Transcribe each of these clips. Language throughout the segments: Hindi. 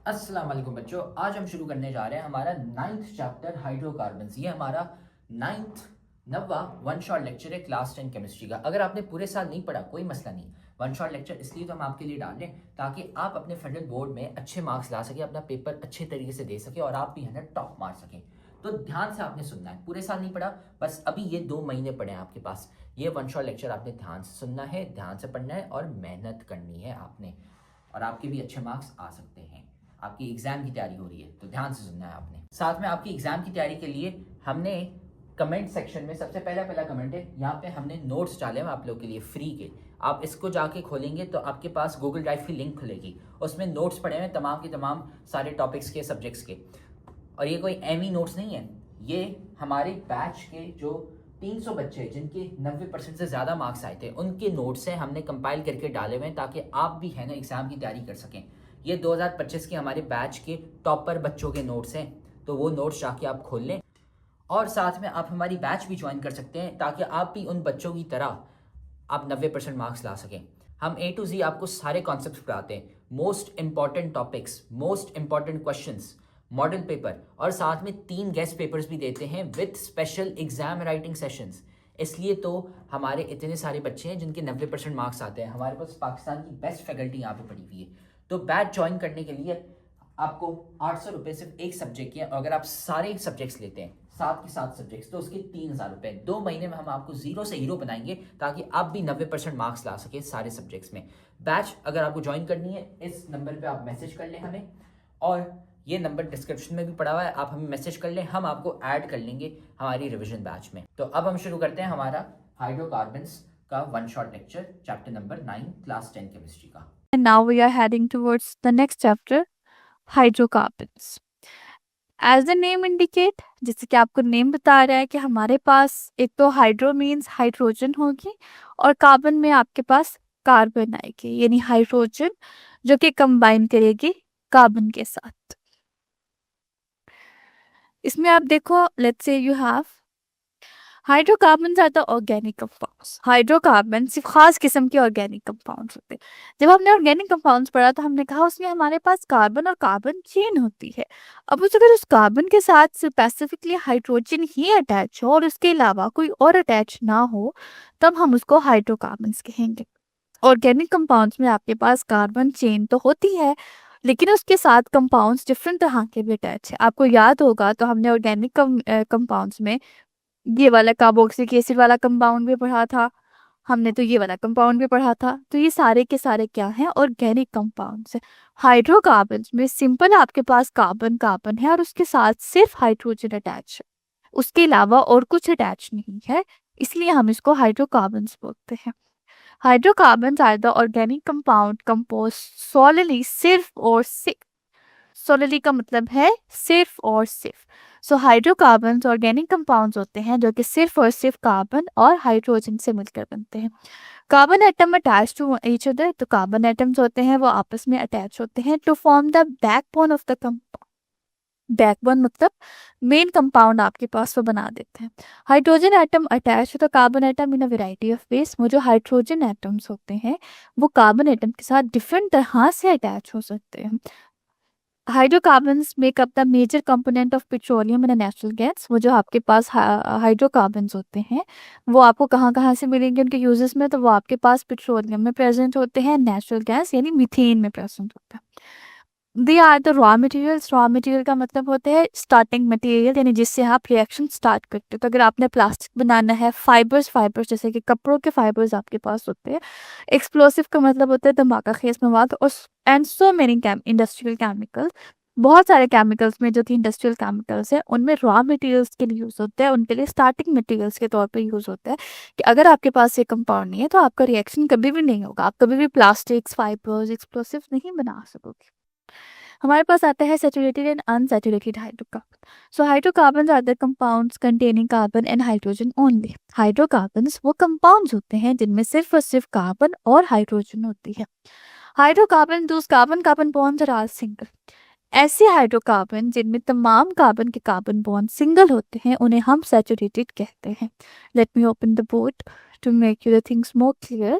अस्सलाम वालेकुम बच्चों, आज हम शुरू करने जा रहे हैं हमारा 9th चैप्टर हाइड्रोकार्बन्स। ये हमारा 9th नवा वन शॉट लेक्चर है क्लास 10 केमिस्ट्री का। अगर आपने पूरे साल नहीं पढ़ा कोई मसला नहीं, वन शॉट लेक्चर इसलिए तो हम आपके लिए डाल रहे हैं ताकि आप अपने फेडरल बोर्ड में अच्छे मार्क्स ला सकें, अपना पेपर अच्छे तरीके से दे सकें और आप भी है ना टॉप मार सकें। तो ध्यान से आपने सुनना है, पूरे साल नहीं पढ़ा, बस अभी ये 2 महीने पढ़े हैं आपके पास। ये वन शॉट लेक्चर आपने ध्यान से सुनना है, ध्यान से पढ़ना है और मेहनत करनी है आपने, और आपके भी अच्छे मार्क्स आ सकते हैं। आपकी एग्ज़ाम की तैयारी हो रही है तो ध्यान से सुनना है आपने। साथ में आपकी एग्ज़ाम की तैयारी के लिए हमने कमेंट सेक्शन में सबसे पहला कमेंट है, यहाँ पे हमने नोट्स डाले हैं आप लोग के लिए फ्री के। आप इसको जाके खोलेंगे तो आपके पास गूगल ड्राइव की लिंक खुलेगी, उसमें नोट्स पड़े हुए हैं तमाम के तमाम सारे टॉपिक्स के, सब्जेक्ट्स के। और ये कोई एमी नोट्स नहीं है, ये हमारे बैच के जो 300 बच्चे जिनके 90% से ज़्यादा मार्क्स आए थे उनके नोट्स हैं, हमने कंपाइल करके डाले हुए हैं ताकि आप भी है ना एग्ज़ाम की तैयारी कर सकें। ये 2025 के हमारे बैच के टॉपर बच्चों के नोट्स हैं, तो वो नोट्स जाके आप खोल लें। और साथ में आप हमारी बैच भी ज्वाइन कर सकते हैं ताकि आप भी उन बच्चों की तरह आप 90% मार्क्स ला सकें। हम A to Z आपको सारे कॉन्सेप्ट्स पढ़ाते हैं, most important topics, most important questions, model paper, और साथ में 3 गेस्ट पेपर्स भी देते हैं with special exam writing sessions. इसलिए तो हमारे इतने सारे बच्चे हैं जिनके 90% मार्क्स आते हैं। हमारे पास पाकिस्तान की बेस्ट फैकल्टी यहाँ पे पढ़ी हुई है। तो बैच ज्वाइन करने के लिए आपको 800 रुपये सिर्फ एक सब्जेक्ट के, और अगर आप सारे सब्जेक्ट्स लेते हैं 7 के 7 सब्जेक्ट्स तो उसके 3000 रुपये। 2 महीने में हम आपको जीरो से हीरो बनाएंगे ताकि आप भी 90% मार्क्स ला सके सारे सब्जेक्ट्स में। बैच अगर आपको ज्वाइन करनी है इस नंबर पे आप मैसेज कर लें हमें, और ये नंबर डिस्क्रिप्शन में भी पड़ा हुआ है, आप हमें मैसेज कर लें, हम आपको ऐड कर लेंगे हमारी रिविजन बैच में। तो अब हम शुरू करते हैं हमारा हाइड्रोकार्बन्स का one shot lecture, chapter number 9 class 10 chemistry का। And now we are heading towards the next chapter, hydrocarbons. As the name indicate, जैसे कि आपको नेम बता रहा है कि हमारे पास एक तो हाइड्रो मीन्स हाइड्रोजन होगी और कार्बन में आपके पास कार्बन आएगी, यानी हाइड्रोजन जो कि कंबाइन करेगी कार्बन के साथ। इसमें आप देखो, let's say you have hydrocarbon are the organic compounds. Hydrocarbon सिर्फ खास किस्म के ऑर्गेनिक कंपाउंड्स होते हैं। जब हमने ऑर्गेनिक कंपाउंड्स पढ़ा तो हमने कहा उसमें हमारे पास कार्बन और कार्बन चेन होती है। अब अगर उस कार्बन के साथ स्पेसिफिकली हाइड्रोजन ही अटैच हो और उसके अलावा कोई और अटैच ना हो तब हम उसको हाइड्रोकार्बन्स कहेंगे। ऑर्गेनिक कंपाउंड्स में आपके पास कार्बन चेन तो होती है लेकिन उसके साथ कंपाउंड्स डिफरेंट तरह के भी अटैच है। आपको याद होगा तो हमने ऑर्गेनिक कंपाउंड्स में ये वाला कार्बोक्सिलिक एसिड वाला कंपाउंड भी पढ़ा था, हमने तो ये वाला कंपाउंड भी पढ़ा था। तो ये सारे के सारे क्या हैं, ऑर्गेनिक कंपाउंड्स है। हाइड्रोकार्बन्स में सिंपल आपके पास कार्बन कार्बन है और उसके साथ सिर्फ हाइड्रोजन अटैच है, उसके अलावा और कुछ अटैच नहीं है, इसलिए हम इसको हाइड्रोकार्बन्स बोलते हैं। Hydrocarbons are the organic compound compose solidly, सिर्फ और सिर्फ। सोलिडली का मतलब है सिर्फ और सिर्फ। सो हाइड्रोकार्बन्स ऑर्गेनिक कंपाउंड्स होते हैं जो कि सिर्फ और सिर्फ कार्बन और हाइड्रोजन से मिलकर बनते हैं। Carbon atom attach to each other, तो कार्बन एटम्स होते हैं वो आपस में अटैच होते हैं to form the backbone of the compound. Backbone मतलब मेन कंपाउंड आपके पास वो बना देते हैं। हाइड्रोजन एटम अटैच है तो carbon atom in a variety of ways. वो जो हाइड्रोजन एटम्स होते हैं वो कार्बन एटम के साथ डिफरेंट तरह से अटैच हो सकते हैं। Hydrocarbons make up the major component of petroleum and natural gas. वो जो आपके पास हाइड्रोकार्बन्स होते हैं वो आपको कहाँ कहाँ से मिलेंगे उनके यूजेस में, तो वो आपके पास पेट्रोलियम में प्रेजेंट होते हैं, नेचुरल गैस यानी मीथेन में प्रेजेंट होता है। They are the raw materials. Raw material का मतलब होता है स्टार्टिंग मटेरियल, यानी जिससे आप रिएक्शन स्टार्ट करते हो। तो अगर आपने प्लास्टिक बनाना है, फाइबर्स फाइबर्स जैसे कि कपड़ों के फाइबर्स आपके पास होते हैं। एक्सप्लोसिव का मतलब होता है धमाका खेज मवाद, और and so many industrial chemicals. बहुत सारे केमिकल्स में जो कि इंडस्ट्रियल केमिकल्स है उनमें रॉ मटेरियल्स के लिए यूज होता है, उनके लिए स्टार्टिंग मटेरियल्स के तौर पे यूज होता है कि अगर आपके पास ये कंपाउंड नहीं है तो आपका रिएक्शन कभी भी नहीं होगा, आप कभी भी प्लास्टिक्स फाइबर्स एक्सप्लोसिव नहीं बना सकोगे। हमारे पास आता है saturated and unsaturated hydrocarbon. So hydrocarbons are the compounds containing carbon and hydrogen only. Hydrocarbons वो कंपाउंड्स होते हैं जिनमें सिर्फ और सिर्फ कार्बन और हाइड्रोजन होती है। Hydrocarbon those carbon carbon bonds are single. ऐसे हाइड्रोकार्बन जिनमें तमाम कार्बन के कार्बन बॉन्ड सिंगल होते हैं उन्हें हम सैचुरेटेड कहते हैं। Let me open the board to make you the things more clear.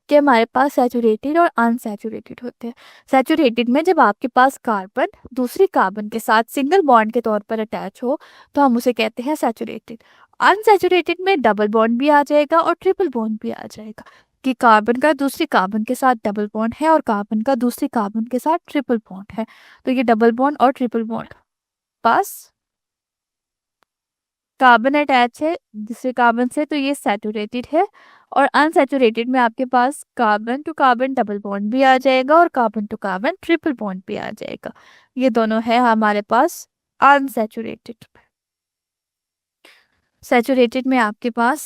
कि हमारे पास सैचुरेटेड और अनसैचुरेटेड होते हैं। सैचुरेटेड में जब आपके पास कार्बन दूसरी कार्बन के साथ सिंगल बॉन्ड के तौर पर अटैच हो तो हम उसे कहते हैं सैचुरेटेड। अनसैचुरेटेड में डबल बॉन्ड भी आ जाएगा और ट्रिपल बॉन्ड भी आ जाएगा, कि कार्बन का दूसरी कार्बन के साथ डबल बॉन्ड है और कार्बन का दूसरी कार्बन के साथ ट्रिपल बॉन्ड है। तो ये डबल बॉन्ड और ट्रिपल बॉन्ड पास कार्बन अटैच है दूसरे कार्बन से, तो ये सैचुरेटेड है। और अनसैचुरेटेड में आपके पास carbon to carbon double bond भी आ जाएगा और carbon to carbon triple bond भी आ जाएगा। ये दोनों है हमारे पास अनसैचुरेटेड। सैचुरेटेड में आपके पास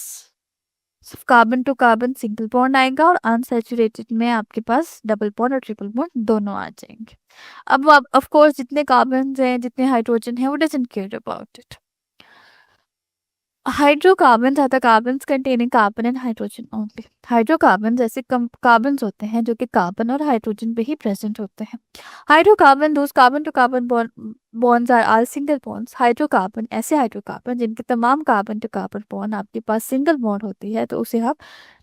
carbon to carbon single bond आएगा और अनसैचुरेटेड में आपके पास डबल बॉन्ड और ट्रिपल बॉन्ड दोनों आ जाएंगे। अब ऑफ कोर्स जितने कार्बन हैं जितने हाइड्रोजन है वो doesn't care about it. Hydrocarbon are the carbons containing carbon and hydrogen only. Hydrocarbon ऐसे कार्बन्स होते हैं जो कि कार्बन और हाइड्रोजन पे ही प्रेजेंट होते हैं। Hydrocarbon those carbon to carbon bonds are all single bonds. Hydrocarbon ऐसे हाइड्रोकार्बन जिनके तमाम कार्बन टू कार्बन बॉन्ड आपके पास सिंगल बॉन्ड होती है तो उसे हम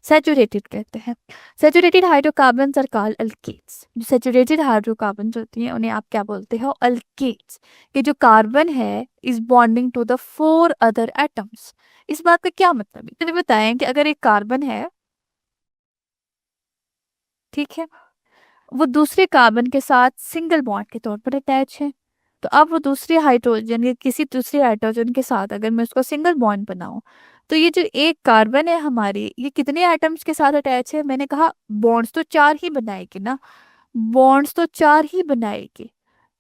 सैचुरेटेड कहते हैं। Saturated hydrocarbon are called alkanes. जो सैचुरेटेड हाइड्रोकार्बन होती हैं उन्हें आप क्या बोलते हो? अल्केन्स। कि जो कार्बन है is bonding to the 4 other atoms. इस बात का क्या मतलब है? चलिए बताएं कि अगर एक कार्बन है, ठीक है, वो दूसरे कार्बन के साथ सिंगल बॉन्ड के तौर पर अटैच है, तो अब वो दूसरे हाइड्रोजन या किसी दूसरे हाइड्रोजन के साथ अगर मैं उसको सिंगल बॉन्ड बनाऊं तो ये जो एक कार्बन है हमारी ये कितने एटम्स के साथ अटैच है? मैंने कहा बॉन्ड्स तो 4 ही बनाएगी ना, बॉन्ड्स तो 4 ही बनाएगी।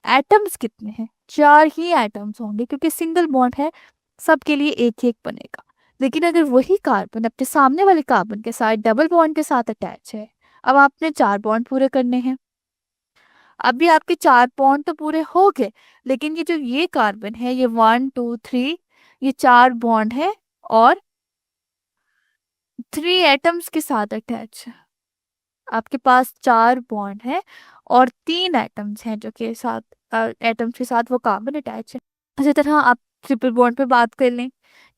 एटम्स कितने हैं? 4 ही एटम्स होंगे क्योंकि सिंगल बॉन्ड है, सबके लिए एक एक बनेगा। लेकिन अगर वही कार्बन अपने सामने वाले कार्बन के साथ डबल बॉन्ड के साथ अटैच है, अब आपने 4 बॉन्ड पूरे करने हैं। अभी आपके 4 बॉन्ड तो पूरे हो गए, लेकिन ये कार्बन है ये 1 2 3 ये 4 बॉन्ड है और 3 एटम्स के साथ अटैच है। आपके पास 4 बॉन्ड है और 3 एटम्स हैं जो के साथ एटम्स के साथ वो कार्बन अटैच है। इसी तरह आप ट्रिपल बॉन्ड पे बात कर लें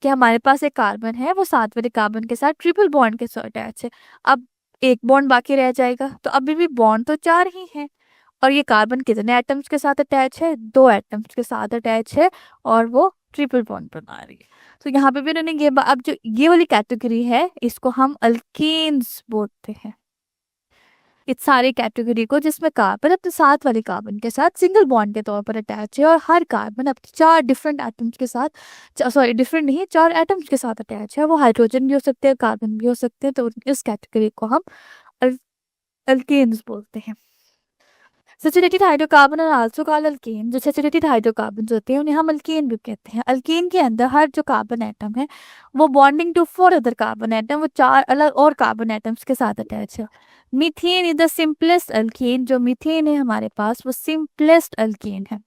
कि हमारे पास एक कार्बन है वो साथ वाले कार्बन के साथ ट्रिपल बॉन्ड के साथ अटैच है। अब एक बॉन्ड बाकी रह जाएगा, तो अभी भी बॉन्ड तो 4 ही है और ये कार्बन कितने एटम्स के साथ अटैच है? 2 एटम्स के साथ अटैच है और वो ट्रिपल बॉन्ड बना रही है। तो यहाँ पे भी उन्होंने अब जो ये वाली कैटेगरी है इसको हम अल्केन्स बोलते हैं। इस सारी कैटेगरी को जिसमें कार्बन अपने साथ वाले कार्बन के साथ सिंगल बॉन्ड के तौर पर अटैच है और हर कार्बन अपने 4 डिफरेंट एटम्स के साथ, सॉरी डिफरेंट नहीं, 4 एटम्स के साथ अटैच है। वो हाइड्रोजन भी हो सकते हैं, कार्बन भी हो सकते हैं, तो इस कैटेगरी को हम अल्केन्स बोलते हैं। सैचुरेटेड हाइड्रोकार्बन और आल्सो कॉल्ड अल्केन। जो सैचुरेटेड हाइड्रोकार्बन होते हैं उन्हें हम अल्केन भी कहते हैं। अल्केन के अंदर हर जो कार्बन एटम है वो bonding to 4 other carbon atom, वो 4 अलग और कार्बन एटम्स के साथ अटैच है। Methane is the simplest alkane. जो मीथेन है हमारे पास वो सिंपलेस्ट अल्केन है।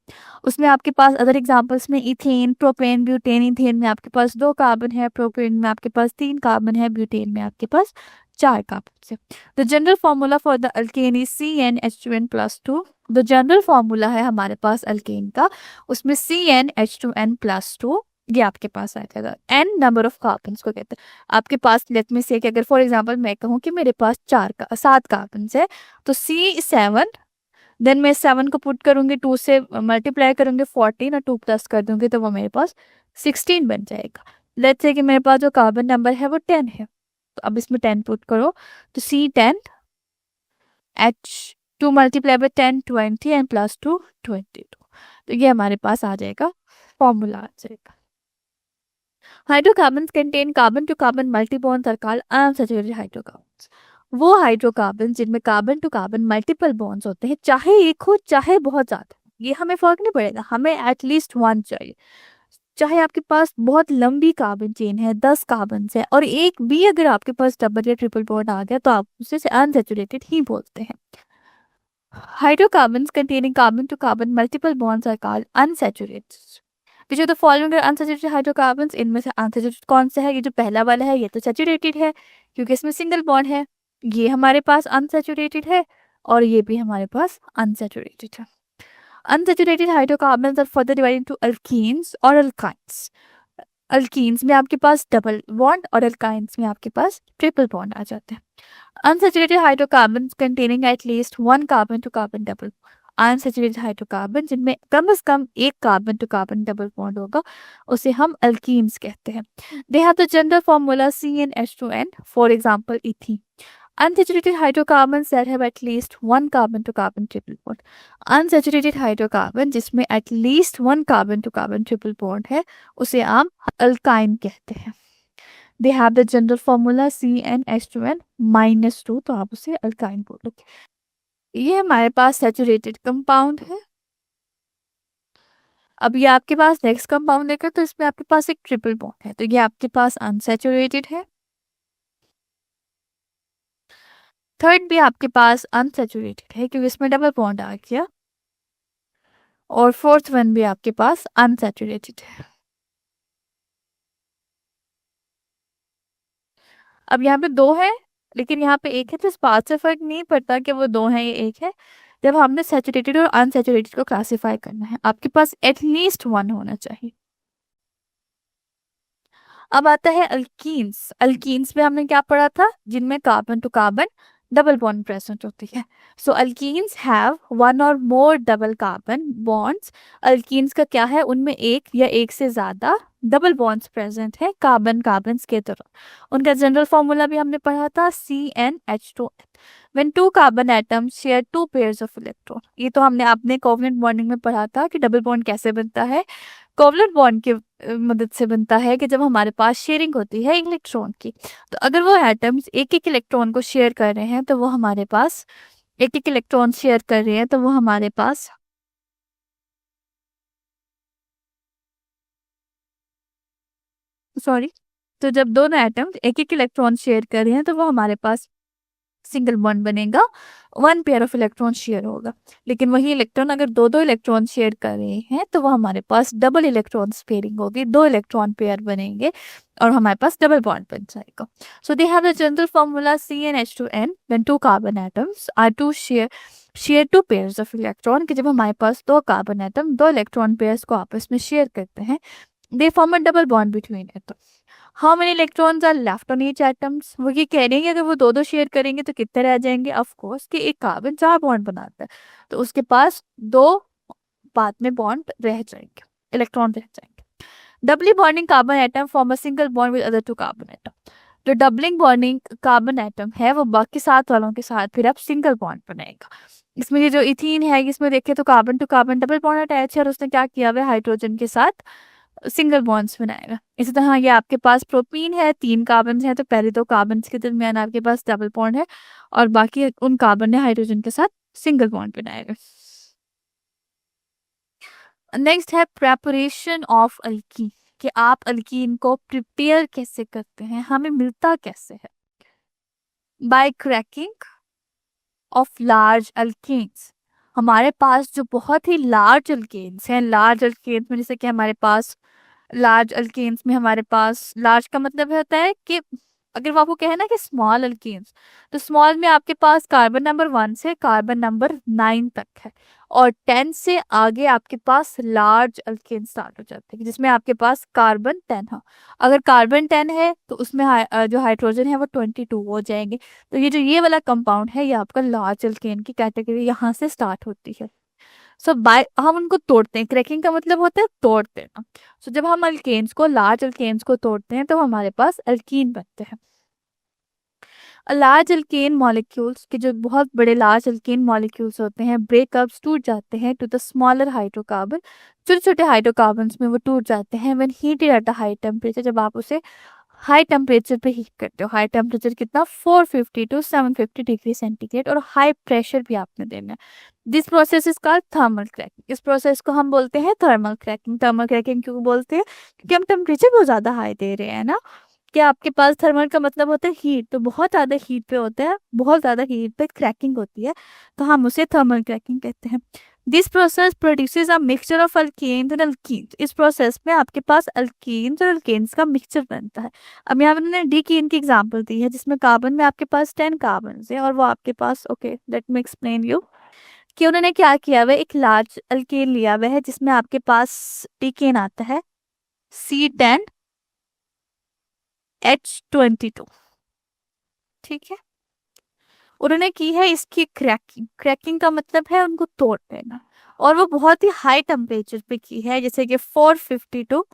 उसमें आपके पास अदर एग्जांपल्स में इथेन, प्रोपेन, ब्यूटेन। इथेन में आपके पास 2 कार्बन है, प्रोपेन में आपके पास 3 कार्बन है, ब्यूटेन में आपके पास 4 कार्बन है। The general formula for the alkane is CnH2n+2। जो जनरल फॉर्मूला है हमारे पास अल्केन का उसमें CnH2n+2 ये आपके पास आ जाएगा। n नंबर ऑफ कार्बन को कहते हैं। आपके पास लेट मी से कि अगर फॉर एग्जांपल मैं कहूँ कि मेरे पास 7 कार्बन है तो C7, देन मैं 7 को पुट करूंगी 2 से मल्टीप्लाई करूंगी 14 और 2 प्लस कर दूंगी तो वो मेरे पास 16 बन जाएगा। लेट्स से कि मेरे पास जो कार्बन नंबर है वो 10 है, तो अब इसमें 10 पुट करो तो C10 H2 multiply by 10 20 and plus 2 22। तो ये हमारे पास आ जाएगा, फॉर्मूला आ जाएगा। Hydrocarbons contain carbon to carbon multi bonds are called unsaturated hydrocarbons. वो हाइड्रोकार्बन जिनमें carbon to carbon multiple bonds होते हैं, चाहे एक हो चाहे बहुत ज्यादा, ये हमें फर्क नहीं पड़ेगा, हमें एटलीस्ट 1 चाहिए। चाहे आपके पास बहुत लंबी कार्बन चेन है, 10 कार्बन है और एक भी अगर आपके पास डबल या ट्रिपल बॉन्ड आ गया तो आप उसे अनसैचुरेटेड ही बोलते हैं। Hydrocarbons containing carbon to carbon multiple bonds are called unsaturated. Which of the following are unsaturated hydrocarbons? इनमें से अनसैचुरेटेड कौन सा है? ये जो पहला वाला है ये तो सैचुरेटेड है क्योंकि इसमें सिंगल बॉन्ड है, ये हमारे पास अनसैचुरेटेड है और ये भी हमारे पास अनसैचुरेटेड है। Unsaturated hydrocarbons are further divided into alkenes or alkynes. Alkenes में आपके पास डबल बॉन्ड और अल्काइंस में आपके पास ट्रिपल बॉन्ड आ जाते हैं। Unsaturated hydrocarbon containing at least one carbon to carbon double, unsaturated hydrocarbon जिनमें कम से कम एक carbon to carbon double bond होगा उसे हम अल्कीन्स कहते हैं। They have the general formula CnH2n, for example ethene. Unsaturated hydrocarbons that have at least one carbon to carbon triple bond, unsaturated hydrocarbon जिसमें at least one carbon to carbon triple bond है उसे हम अल्काइन कहते हैं। They have the general formula CnH2n-2, तो आप उसे अल्काइन बोलोगे। ये हमारे पास सैचुरेटेड कंपाउंड है। अब ये आपके पास नेक्स्ट कंपाउंड देखा तो इसमें आपके पास एक ट्रिपल बॉन्ड है, तो ये आपके पास अनसैचुरेटेड है। थर्ड भी आपके पास अनसैचुरेटेड है क्योंकि इसमें डबल बॉन्ड आ गया, और फोर्थ वन भी आपके पास अनसैचुरेटेड है। अब यहाँ पे दो है लेकिन यहाँ पे एक है, तो इस बात से फर्क नहीं पड़ता कि वो दो है या एक है। जब हमने सैचुरेटेड और अनसैचुरेटेड को क्लासिफाई करना है आपके पास एटलीस्ट वन होना चाहिए। अब आता है अल्कीन्स। अल्कीन्स में हमने क्या पढ़ा था, जिनमें carbon to carbon double bond present होती है। So alkenes have one or more double carbon bonds. Alkenes का क्या है, उनमें एक या एक से ज्यादा डबल बॉन्ड्स प्रेजेंट है कार्बन कार्बन्स के तरह। उनका जनरल फॉर्मूला भी हमने पढ़ा था CnH2n। When two carbon atoms share two pairs of electron, ये तो हमने अपने कोवलेंट बॉन्डिंग में पढ़ा था कि डबल बॉन्ड कैसे बनता है। कोवलेंट बॉन्ड की मदद से बनता है कि जब हमारे पास शेयरिंग होती है इलेक्ट्रॉन की, तो अगर वो एटम्स एक एक इलेक्ट्रॉन को शेयर कर रहे हैं तो वो हमारे पास एक एक इलेक्ट्रॉन शेयर कर रहे हैं तो वो हमारे पास सॉरी, तो जब दोनों एटम्स एक एक इलेक्ट्रॉन शेयर कर रहे हैं तो वो हमारे पास सिंगल बॉन्ड बनेगा, one pair of electron share होगा। लेकिन वही इलेक्ट्रॉन अगर दो दो इलेक्ट्रॉन शेयर कर रहे हैं तो वो हमारे पास डबल इलेक्ट्रॉन पेयरिंग होगी, दो इलेक्ट्रॉन पेयर बनेंगे और हमारे पास डबल बॉन्ड बन जाएगा। So they have the general formula CnH2n when two carbon atoms are to share two pairs of electron, कि जब हमारे पास दो कार्बन एटम दो इलेक्ट्रॉन पेयर्स को आपस में शेयर करते हैं, they form a double bond between atoms. How many electrons are left on each atoms, वो ये कह रहे हैं कि अगर वो दो दो शेयर करेंगे तो कितने रह जाएंगे। ऑफ कोर्स कि एक कार्बन चार बॉन्ड बनाता है तो उसके पास दो बाद में बॉन्ड रह जाएंगे, इलेक्ट्रॉन रह जाएंगे। Doubly bonding carbon atom form a single bond with other two carbon atom. जो डबलिंग बॉन्डिंग कार्बन एटम है वो बाकी सात वालों के साथ फिर अब सिंगल बॉन्ड बनाएगा। इसमें ये जो इथीन है इसमें देखें तो carbon to carbon double bond attach है और उसने क्या किया हुआ है, हाइड्रोजन के साथ सिंगल बॉन्ड्स बनाएगा। इसी तरह ये आपके पास प्रोपीन है, तीन कार्बन है तो पहले दो कार्बन के दरमियान आपके पास डबल बॉन्ड है और बाकी उन कार्बन ने हाइड्रोजन के साथ सिंगल बॉन्ड बनाएगा। नेक्स्ट है प्रेपरेशन ऑफ अल्कीन, कि आप अल्कीन को प्रिपेयर कैसे करते हैं, हमें मिलता कैसे है। By cracking of large alkanes. हमारे पास जो बहुत ही लार्ज अल्केन्स हैं, लार्ज अल्केन्स में जैसे कि हमारे पास लार्ज अल्केन्स में हमारे पास लार्ज का मतलब होता है कि अगर वो आपको कहे ना कि स्मॉल अल्केन्स, तो स्मॉल में आपके पास कार्बन नंबर 1 से कार्बन नंबर 9 तक है और 10 से आगे आपके पास लार्ज अल्केन स्टार्ट हो जाते हैं जिसमें आपके पास कार्बन 10 है। अगर कार्बन 10 है तो उसमें जो हाइड्रोजन है वो 22 हो जाएंगे। तो ये वाला कंपाउंड है ये आपका लार्ज अल्केन की कैटेगरी यहाँ से स्टार्ट होती है। सो बाय हम उनको तोड़ते हैं, क्रैकिंग का मतलब होता है तोड़ देना। सो जब हम अल्केन्स को लार्ज अल्केन्स को तोड़ते हैं तो हमारे पास अल्कीन बनते हैं। लार्ज अल्केन मॉलिक्यूल्स के जो बहुत बड़े लार्ज अल्केन मॉलिक्यूल्स होते हैं ब्रेकअप्स टूट जाते हैं टू द स्मॉलर हाइड्रोकार्बन, छोटे छोटे हाइड्रोकार्बन्स में वो टूट जाते हैं when heated at a high temperature, जब आप उसे हाई टेम्परेचर पे हीट करते हो। हाई टेम्परेचर कितना 450 टू 750 डिग्री सेंटीग्रेड और हाई प्रेशर भी आपने देना है। This process is called thermal cracking. इस प्रोसेस को हम बोलते हैं थर्मल क्रैकिंग। थर्मल क्रैकिंग क्यों बोलते हैं, क्योंकि हम टेम्परेचर बहुत ज्यादा हाई दे रहे हैं ना। कि आपके पास थर्मल का मतलब होता है हीट, तो बहुत ज्यादा हीट पे होता है, बहुत ज्यादा हीट पे क्रैकिंग होती है तो हम उसे थर्मल क्रैकिंग कहते हैं। This process produces a mixture of alkanes and alkenes. इस प्रोसेस में आपके पास अल्कीन्स और अल्केन्स का मिक्सचर बनता है। अब यहाँ पर उन्होंने डीकीन की एग्जांपल दी है जिसमें कार्बन में आपके पास 10 कार्बन है और वो आपके पास okay let me explain you कि उन्होंने क्या किया हुआ है, एक लार्ज अल्केन लिया हुआ है जिसमें आपके पास डीकेन आता है C10 H22, ठीक है। उन्होंने की है इसकी क्रैकिंग। क्रैकिंग का मतलब है उनको तोड़ देना, और वो बहुत ही हाई टेम्परेचर पे की है, जैसे कि 450 टू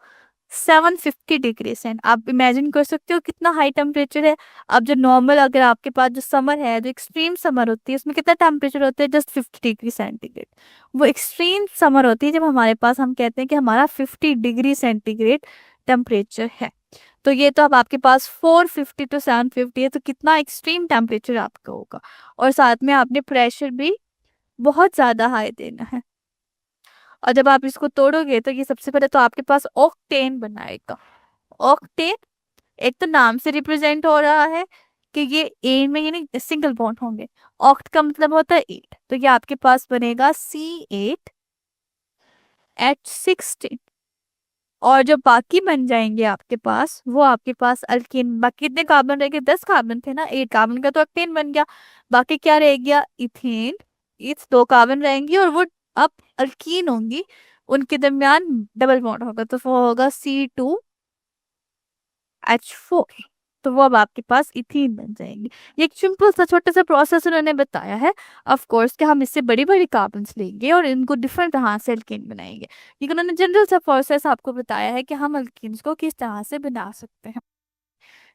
750 डिग्री सेंट। आप इमेजिन कर सकते हो कितना हाई टेम्परेचर है। अब जो नॉर्मल, अगर आपके पास जो समर है, जो एक्सट्रीम समर होती है, उसमें कितना टेम्परेचर होता है, जस्ट 50 डिग्री सेंटीग्रेड। वो एक्सट्रीम समर होती है जब हमारे पास, हम कहते हैं कि हमारा 50 डिग्री सेंटीग्रेड टेम्परेचर है। तो ये तो अब आपके पास 450 टू 750 है, तो कितना एक्सट्रीम टेम्परेचर आपका होगा। और साथ में आपने प्रेशर भी बहुत ज्यादा हाई देना है। और जब आप इसको तोड़ोगे तो ये सबसे पहले तो आपके पास ऑक्टेन बनाएगा। ऑक्टेन एक तो नाम से रिप्रेजेंट हो रहा है कि ये एन में, यानी सिंगल बॉन्ड होंगे। ऑक्ट का मतलब होता है 8, तो ये आपके पास बनेगा C8H16। और जो बाकी बन जाएंगे आपके पास, वो आपके पास अल्कीन। बाकी कितने कार्बन रह गए, 10 कार्बन थे ना, 8 कार्बन का तो अल्केन बन गया। बाकी क्या रह गया, इथेन। इस 2 कार्बन रहेंगी और वो अब अल्कीन होंगी, उनके दरमियान डबल बॉन्ड होगा, तो वो होगा C2H4। तो वो अब आपके पास इथीन बन जाएंगे। ये एक सिंपल सा छोटा सा प्रोसेस उन्होंने बताया है। ऑफ कोर्स कि हम इससे बड़ी बड़ी कार्बन्स लेंगे और इनको डिफरेंट तरह से अल्केन बनाएंगे, लेकिन उन्होंने जनरल सा प्रोसेस आपको बताया है कि हम अल्केन्स को किस तरह से बना सकते हैं।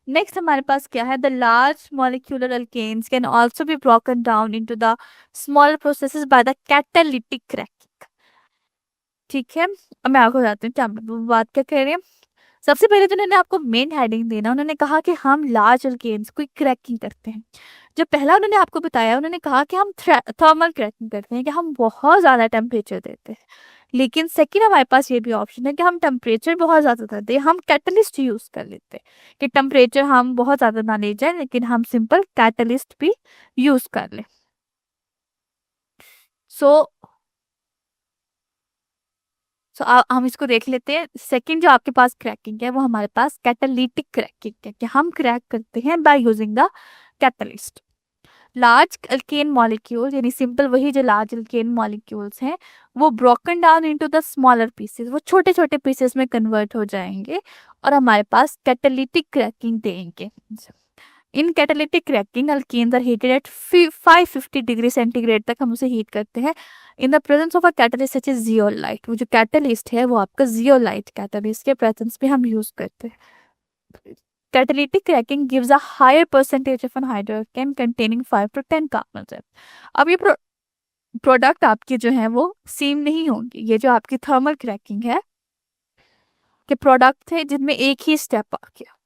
नेक्स्ट हमारे पास क्या है, the large molecular alkanes can also be broken down into the smaller processes by the catalytic cracking. ठीक है, अब मैं आपको बताती हूँ क्या बात क्या कह रहे हैं। सबसे पहले तो उन्होंने आपको मेन हेडिंग देना, उन्होंने कहा कि हम लार्ज अल्केन्स को क्रैकिंग करते हैं। जो पहला उन्होंने आपको बताया, उन्होंने कहा कि हम थर्मल क्रैकिंग करते हैं, कि हम बहुत ज्यादा टेम्परेचर देते हैं। लेकिन सेकंड हमारे पास ये भी ऑप्शन है कि हम टेम्परेचर बहुत ज्यादा देते हैं, हम कैटलिस्ट यूज कर लेते हैं, कि टेम्परेचर हम बहुत ज्यादा ना ले जाए, लेकिन हम सिंपल कैटलिस्ट भी यूज कर ले। सो हम इसको देख लेते हैं। सेकंड जो आपके पास क्रैकिंग है, वो हमारे पास कैटालिटिक क्रैकिंग है, कि हम क्रैक करते हैं by using the catalyst. Large alkane molecule, यानी सिंपल वही जो लार्ज अल्केन मॉलिक्यूल्स हैं, वो broken down into the smaller pieces, वो छोटे छोटे पीसेस में कन्वर्ट हो जाएंगे और हमारे पास कैटालिटिक क्रैकिंग देंगे। In catalytic cracking alkanes are heated at 550 degree centigrade तक हम उसे हीट करते हैं in the presence of a catalyst such as zeolite. वो जो कैटलिस्ट है वो आपका जियोलाइट कैटलिस्ट के प्रेजेंस में हम यूज करते हैं। Catalytic cracking gives a higher percentage of an hydrocarbon containing 5 to 10 carbons है। अब ये प्रोडक्ट आपके जो है वो सेम नहीं होंगे। ये जो आपकी थर्मल क्रैकिंग है के प्रोडक्ट है जिनमें एक ही स्टेप आ गया,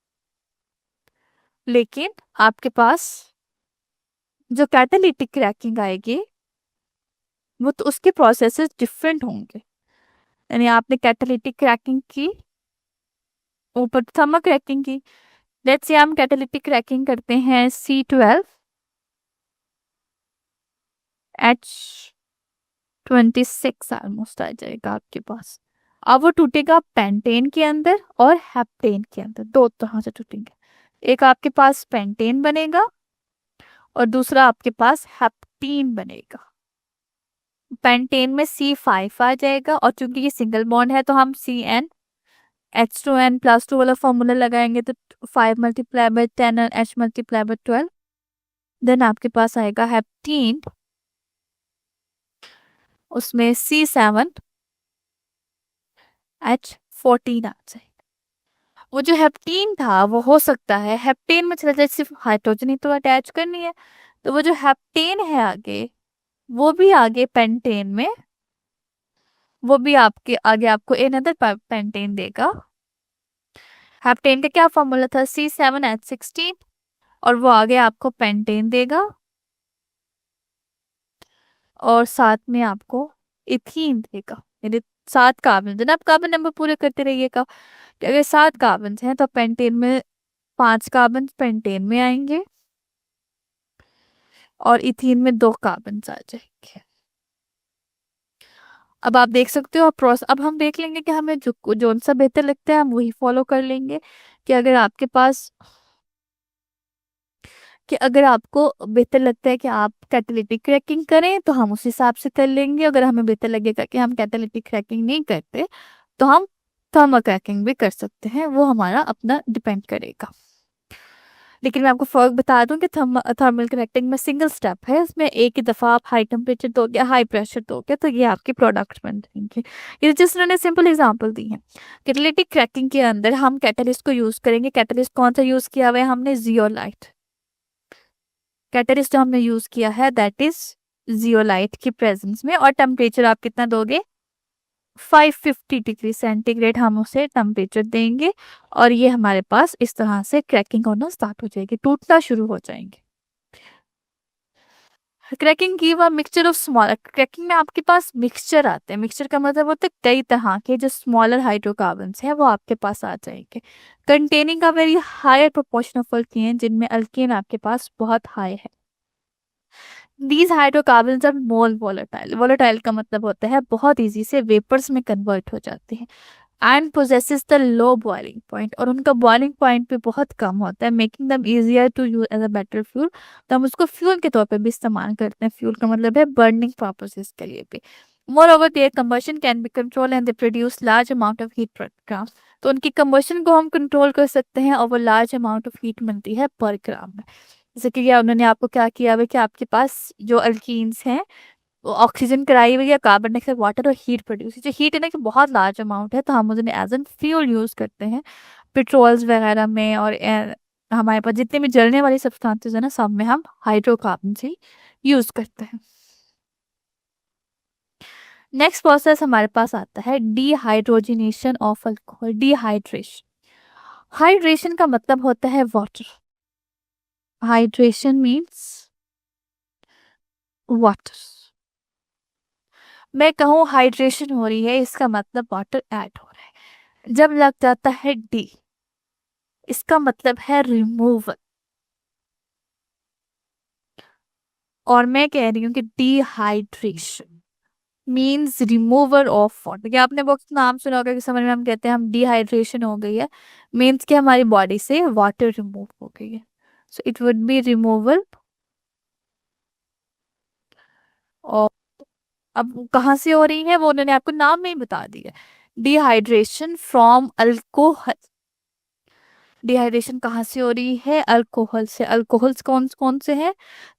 लेकिन आपके पास जो कैटालिटिक क्रैकिंग आएगी वो तो उसके प्रोसेसेस डिफरेंट होंगे। यानी आपने कैटालिटिक क्रैकिंग की, ऊपर थर्मल क्रैकिंग की। लेट्स से हम कैटालिटिक क्रैकिंग करते हैं C12H26 ऑलमोस्ट आ जाएगा आपके पास। अब वो टूटेगा पेंटेन के अंदर और हेप्टेन के अंदर, दो तरह से टूटेंगे। एक आपके पास पेंटेन बनेगा और दूसरा आपके पास हेप्टीन बनेगा। पेंटेन में C5 आ जाएगा, और चूंकि ये सिंगल बॉन्ड है तो हम CnH2n+2 वाला फॉर्मूला लगाएंगे, तो 5 मल्टीप्लाई बाय 10 और H मल्टीप्लाई बाय 12। देन आपके पास आएगा हेप्टीन, उसमें C7H14 आ जाएगा। वो जो हेप्टीन था वो हो सकता है हेप्टेन में चला जाए, सिर्फ हाइड्रोजन ही तो अटैच करनी है, तो वो जो हेप्टेन है आगे, वो भी आगे पेंटेन में, वो भी आपके आगे आपको अनदर पेंटेन देगा। हेप्टेन का क्या फॉर्मूला था, C7H16, और वो आगे आपको पेंटेन देगा और साथ में आपको इथीन देगा। यानी 7 कार्बन, जब आप कार्बन नंबर पूरे करते रहिएगा कि अगर 7 कार्बन हैं तो पेंटेन में 5 कार्बन पेंटेन में आएंगे और इथीन में 2 कार्बन आ जाएंगे। अब आप देख सकते हो प्रोसेस। अब हम देख लेंगे कि हमें जो जोन सा बेहतर लगता है हम वही फॉलो कर लेंगे। कि अगर आपके पास, कि अगर आपको बेहतर लगता है कि आप कैटालिटिक क्रैकिंग करें तो हम उस हिसाब से कर लेंगे। अगर हमें बेहतर लगेगा कि हम कैटालिटिक क्रैकिंग नहीं करते तो हम थर्मल क्रैकिंग भी कर सकते हैं, वो हमारा अपना डिपेंड करेगा। लेकिन मैं आपको फ़र्क बता दूं कि थर्मल करेक्टिंग में सिंगल स्टेप है, इसमें एक ही दफ़ा आप हाई टेम्परेचर दोगे, हाई प्रेशर दोगे तो ये आपके प्रोडक्ट बन जाएंगे। ये जस्ट उन्होंने सिंपल एग्जांपल दी है। कैटालिटिक क्रैकिंग के अंदर हम कैटलिस्ट को यूज़ करेंगे। कैटलिस्ट कौन सा यूज़ किया हुआ है हमने? जियोलाइट। कैटलिस्ट जो हमने यूज़ किया है दैट इज जियोलाइट की प्रेजेंस में। और टेम्परेचर आप कितना दोगे? 550 डिग्री सेंटीग्रेड हम उसे टेम्परेचर देंगे और ये हमारे पास इस तरह से क्रैकिंग होना स्टार्ट हो जाएगी, टूटना शुरू हो जाएंगे। क्रैकिंग की वह मिक्सचर ऑफ स्मॉलर, क्रैकिंग में आपके पास मिक्सचर आते हैं। मिक्सचर का मतलब होता है कई तरह के जो स्मॉलर हाइड्रोकार्बन्स हैं वो आपके पास आ जाएंगे, containing a very higher proportion of alkane, जिनमें अल्केन आपके पास बहुत हाई है। These hydrocarbons are more volatile. Volatile का मतलब होता है बहुत इजी से वेपर्स में कन्वर्ट हो जाते हैं। And possesses the low boiling point, और उनका बॉइलिंग पॉइंट भी बहुत कम होता है, making them easier to use as a better fuel. तो हम उसको फ्यूल के तौर पे भी इस्तेमाल करते हैं। फ्यूल का मतलब है बर्निंग पर्पसेस के लिए भी। Moreover their combustion can be control and they produce large amount of heat per gram. तो उनकी कंबशन को हम कंट्रोल कर सकते हैं और वो लार्ज अमाउंट ऑफ हीट मिलती है पर ग्राम में। जैसे कि उन्होंने आपको क्या किया हुआ कि आपके पास जो अल्कीन्स हैं वो ऑक्सीजन कराई हुई है, कार्बन डाइऑक्साइड, वाटर और हीट प्रोड्यूस। जो हीट है ना कि बहुत लार्ज अमाउंट है, तो हम उन्हें एज एन फ्यूल यूज करते हैं पेट्रोल्स वगैरह में। और हमारे पास जितने भी जलने वाली सब्सटेंसेस है ना सब में हम हाइड्रोकार्बन से यूज करते हैं। नेक्स्ट प्रोसेस हमारे पास आता है dehydrogenation of alcohol. Dehydration, hydration का मतलब होता है वाटर। Hydration means water. मैं कहूँ हाइड्रेशन हो रही है, इसका मतलब वाटर ऐड हो रहा है। जब लग जाता है डी, इसका मतलब है रिमूवल। और मैं कह रही हूँ कि dehydration means removal of water. क्या आपने बहुत नाम सुना होगा कि समझ में हम कहते हैं हम डिहाइड्रेशन हो गई है, मीन्स कि हमारी बॉडी से वाटर रिमूव हो गई है। So it would be removal. और अब कहाँ से हो रही है वो उन्होंने आपको नाम में ही बता दिया, डिहाइड्रेशन फ्रॉम अल्कोहल। डिहाइड्रेशन कहाँ से हो रही है? अल्कोहल से। अल्कोहल्स कौन कौन से हैं?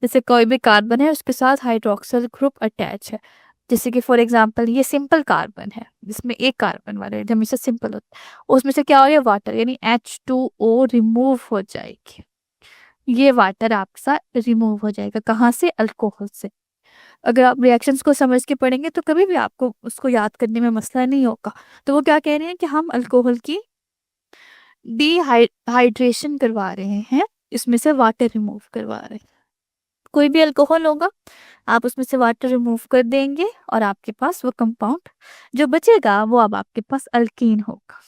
जैसे कोई भी कार्बन है उसके साथ हाइड्रोक्सिल ग्रुप अटैच है। जैसे कि फॉर एग्जांपल ये सिंपल कार्बन है जिसमें एक कार्बन वाले हमेशा सिंपल होता है, उसमें से क्या हो गया? वाटर, यानी H2O रिमूव हो जाएगी। ये वाटर आपके साथ रिमूव हो जाएगा। कहाँ से? अल्कोहल से। अगर आप रिएक्शंस को समझ के पढ़ेंगे तो कभी भी आपको उसको याद करने में मसला नहीं होगा। तो वो क्या कह रहे हैं कि हम अल्कोहल की डिहाइड्रेशन करवा रहे हैं, इसमें से वाटर रिमूव करवा रहे हैं। कोई भी अल्कोहल होगा आप उसमें से वाटर रिमूव कर देंगे और आपके पास वो कंपाउंड जो बचेगा वो अब आपके पास अल्कीन होगा।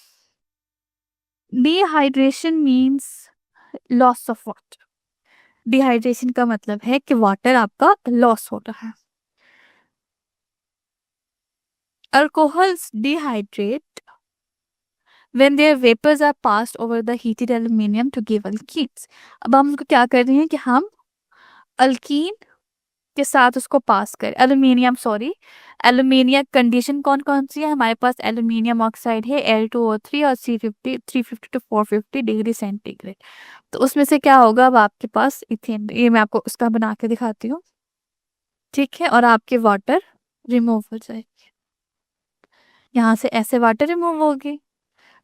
Dehydration means loss of water. Dehydration का मतलब है कि वाटर आपका लॉस हो रहा है। Alcohols dehydrate when their vapors are passed over the heated aluminium to give alkenes। अब हम उसको क्या कर रहे हैं कि हम अल्कीन के साथ उसको पास कर एल्यूमिनियम, सॉरी एल्यूमिनियम कंडीशन कौन कौन सी है हमारे पास? एल्यूमिनियम ऑक्साइड है Al2O3 और C50 350 to 450 डिग्री सेंटीग्रेड। तो उसमें से क्या होगा? अब आपके पास इथेन, ये मैं आपको उसका बना के दिखाती हूँ, ठीक है। और आपके वाटर रिमूव हो जाएगी, यहाँ से ऐसे वाटर रिमूव होगी।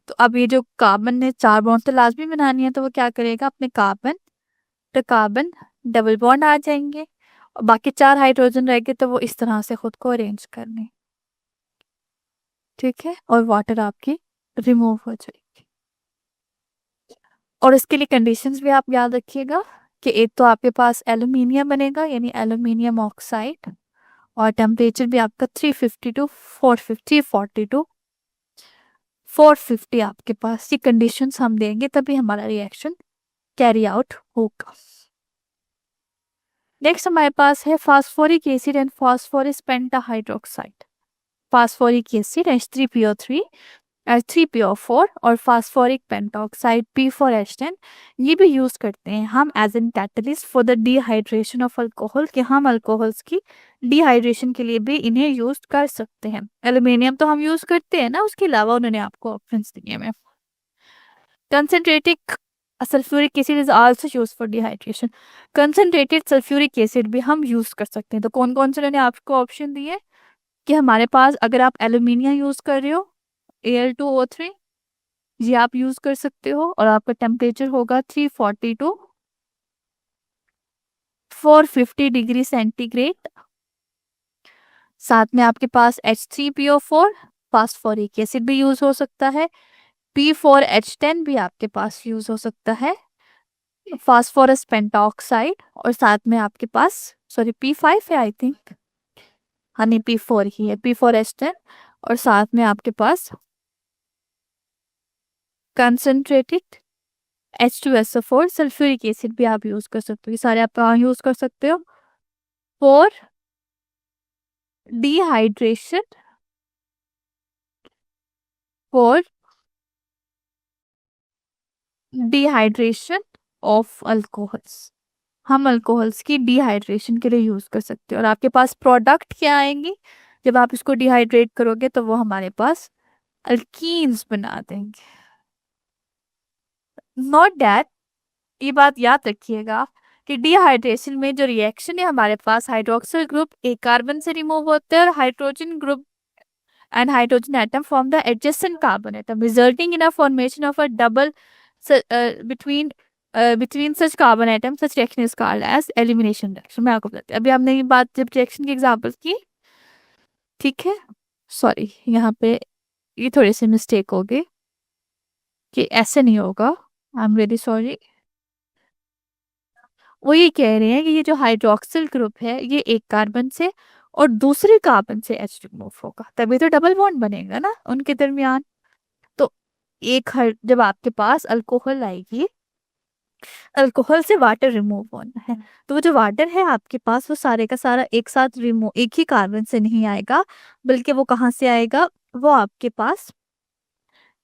तो अब ये जो कार्बन ने 4 बॉन्ड तो लाजमी बनानी है, तो वो क्या करेगा? अपने कार्बन तो कार्बन डबल बॉन्ड आ जाएंगे और बाकी 4 हाइड्रोजन रहेंगे तो वो इस तरह से खुद को अरेंज करने, ठीक है। और वाटर आपकी रिमूव हो जाएगी। और इसके लिए कंडीशंस भी आप याद रखिएगा कि एक तो आपके पास एल्यूमिनियम बनेगा यानी एल्यूमिनियम ऑक्साइड, और टेम्परेचर भी आपका 350 टू 450 40 टू 450 आपके पास। ये कंडीशंस हम देंगे तभी हमारा रिएक्शन कैरी आउट होगा। नेक्स्ट हमारे पास है phosphoric acid and phosphorus pentahydroxide. Phosphoric acid H3PO3 H3PO4 और फास्फोरिक पेंटाऑक्साइड P4H10, ये भी यूज करते हैं हम as an catalyst for the dehydration of alcohol, कि हम अल्कोहल्स की डिहाइड्रेशन के लिए भी इन्हें यूज कर सकते हैं। एल्यूमिनियम तो हम यूज करते हैं ना, उसके अलावा उन्होंने आपको ऑप्शंस दिए हैं। Concentrated sulphuric acid is also use for dehydration. Concentrated sulphuric acid भी हम यूज कर सकते हैं। तो कौन कौन से मैंने आपको ऑप्शन दिए कि हमारे पास, अगर आप एल्यूमिनियम यूज कर रहे हो, Al2O3 ये आप यूज कर सकते हो, और आपका टेम्परेचर होगा 340 टू 450 डिग्री सेंटीग्रेड। साथ में आपके पास H3PO4 फास्फोरिक एसिड भी यूज हो सकता है, P4H10 भी आपके पास यूज हो सकता है, फास्फोरस पेंटॉक्साइड, और साथ में आपके पास, सॉरी P5 है आई थिंक, हाँ नहीं P4 ही है, P4H10, और साथ में आपके पास कंसंट्रेटेड H2SO4 सल्फ्यूरिक एसिड भी आप यूज कर सकते हो। ये सारे आप यूज कर सकते हो for dehydration, for dehydration of alcohols. हम अल्कोहल्स की डिहाइड्रेशन के लिए यूज कर सकते हैं। और आपके पास प्रोडक्ट क्या आएंगी जब आप इसको डिहाइड्रेट करोगे, तो वो हमारे पास अल्कीन्स बना देंगे। नॉट दैट, ये बात याद रखिएगा कि डिहाइड्रेशन में जो रिएक्शन है हमारे पास, हाइड्रोक्सिल ग्रुप एक कार्बन से रिमूव होते हैं, और hydrogen group and hydrogen atom form the adjacent carbon atom, resulting in a formation of a double between such carbon atoms. Such reaction is called as elimination reaction. मैं आपको बताती हूँ। अभी हमने ये बात जब रिएक्शन के एग्जाम्पल की, ठीक है, सॉरी यहाँ पे ये थोड़ी सी मिस्टेक हो गई कि ऐसे नहीं होगा, आई एम वेरी सॉरी। वो ये कह रहे हैं कि ये जो हाइड्रोक्सिल ग्रुप है ये एक कार्बन से और दूसरे कार्बन से H रिमूव होगा, तभी तो डबल बॉन्ड बनेगा ना उनके दरमियान। तो जब आपके पास अल्कोहल आएगी, अल्कोहल से वाटर रिमूव होना है, तो वो जो वाटर है आपके पास वो सारे का सारा एक साथ रिमूव, एक ही कार्बन से नहीं आएगा, बल्कि वो कहाँ से आएगा, वो आपके पास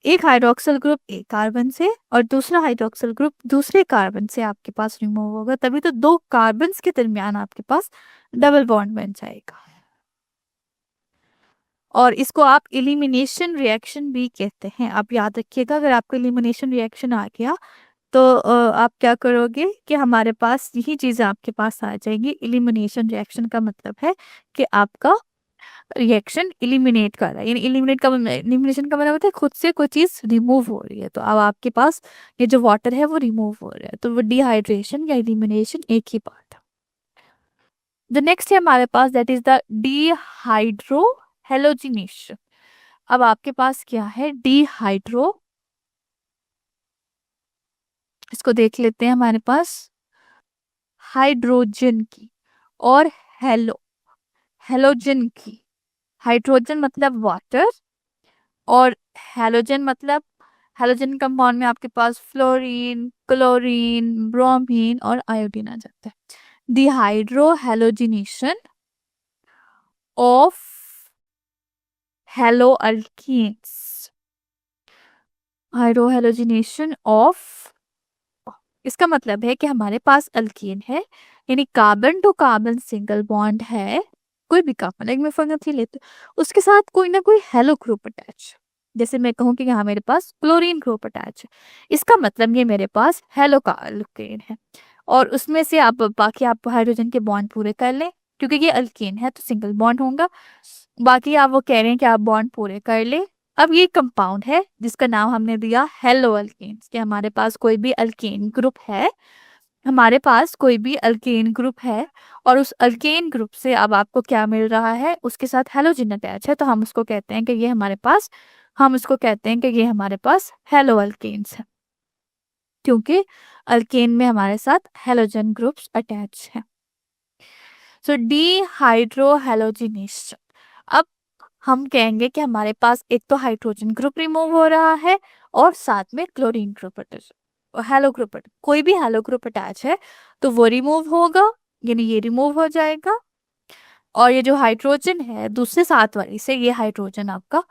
एक हाइड्रोक्सिल ग्रुप एक कार्बन से और दूसरा हाइड्रोक्सिल ग्रुप दूसरे कार्बन से आपके पास रिमूव होगा, तभी तो दो कार्बन्स के दरमियान आपके पास डबल बॉन्ड बन जाएगा। और इसको आप इलिमिनेशन रिएक्शन भी कहते हैं। आप याद रखिएगा, अगर आपको इलिमिनेशन रिएक्शन आ गया तो आप क्या करोगे कि हमारे पास यही चीज़ें आपके पास आ जाएंगी। इलिमिनेशन रिएक्शन का मतलब है कि आपका रिएक्शन इलिमिनेट कर रहा है, यानी इलिमिनेशन का मतलब होता है खुद से कोई चीज़ रिमूव हो रही है। तो अब आपके पास ये जो वाटर है वो रिमूव हो रहा है, तो वो डिहाइड्रेशन या इलिमिनेशन एक ही पार्ट है। द नेक्स्ट है हमारे पास, that is the dehydrohalogenation. अब आपके पास क्या है, डिहाइड्रो, इसको देख लेते हैं। हमारे पास हाइड्रोजन की और हेलोजन की। हाइड्रोजन मतलब वाटर, और हेलोजन मतलब, हेलोजन कंपाउंड में आपके पास फ्लोरीन, क्लोरीन, ब्रोमीन और आयोडीन आ जाता है। Dehydrohalogenation of haloalkenes, hydrohalogenation of, इसका मतलब है कि हमारे पास अल्कीन है, यानी carbon to carbon single bond है, कोई भी कार्बन, एक मैं फॉर लेते, उसके साथ कोई ना कोई हेलो ग्रुप अटैच। जैसे मैं कहूँ कि यहाँ मेरे पास क्लोरीन ग्रुप अटैच है, इसका मतलब ये मेरे पास हेलो का अल्केन है। और उसमें से आप बाकी आप हाइड्रोजन के बॉन्ड पूरे कर लें, क्योंकि ये अल्केन है तो सिंगल बॉन्ड होगा। बाकी आप वो कह रहे हैं कि आप बॉन्ड पूरे कर ले। अब ये कंपाउंड है जिसका नाम हमने दिया हेलो अल्केन्स, कि हमारे पास कोई भी अल्केन ग्रुप है, हमारे पास कोई भी अल्केन ग्रुप है, और उस अल्केन ग्रुप से अब आपको क्या मिल रहा है, उसके साथ हेलोजन अटैच है, तो हम उसको कहते हैं कि ये हमारे पास, हम उसको कहते हैं कि ये हमारे पास हेलो अल्केन्स है, क्योंकि अल्केन में हमारे साथ हेलोजन ग्रुप्स अटैच है। सो डिहाइड्रो हेलोजिनेशन। अब हम कहेंगे कि हमारे पास एक तो हाइड्रोजन ग्रुप रिमूव हो रहा है और साथ में chlorine group attach, hello group, कोई भी हेलो ग्रुप अटैच है तो वो रिमूव होगा, यानी ये रिमूव हो जाएगा। और ये जो हाइड्रोजन है दूसरे साथ वाली से, ये हाइड्रोजन आपका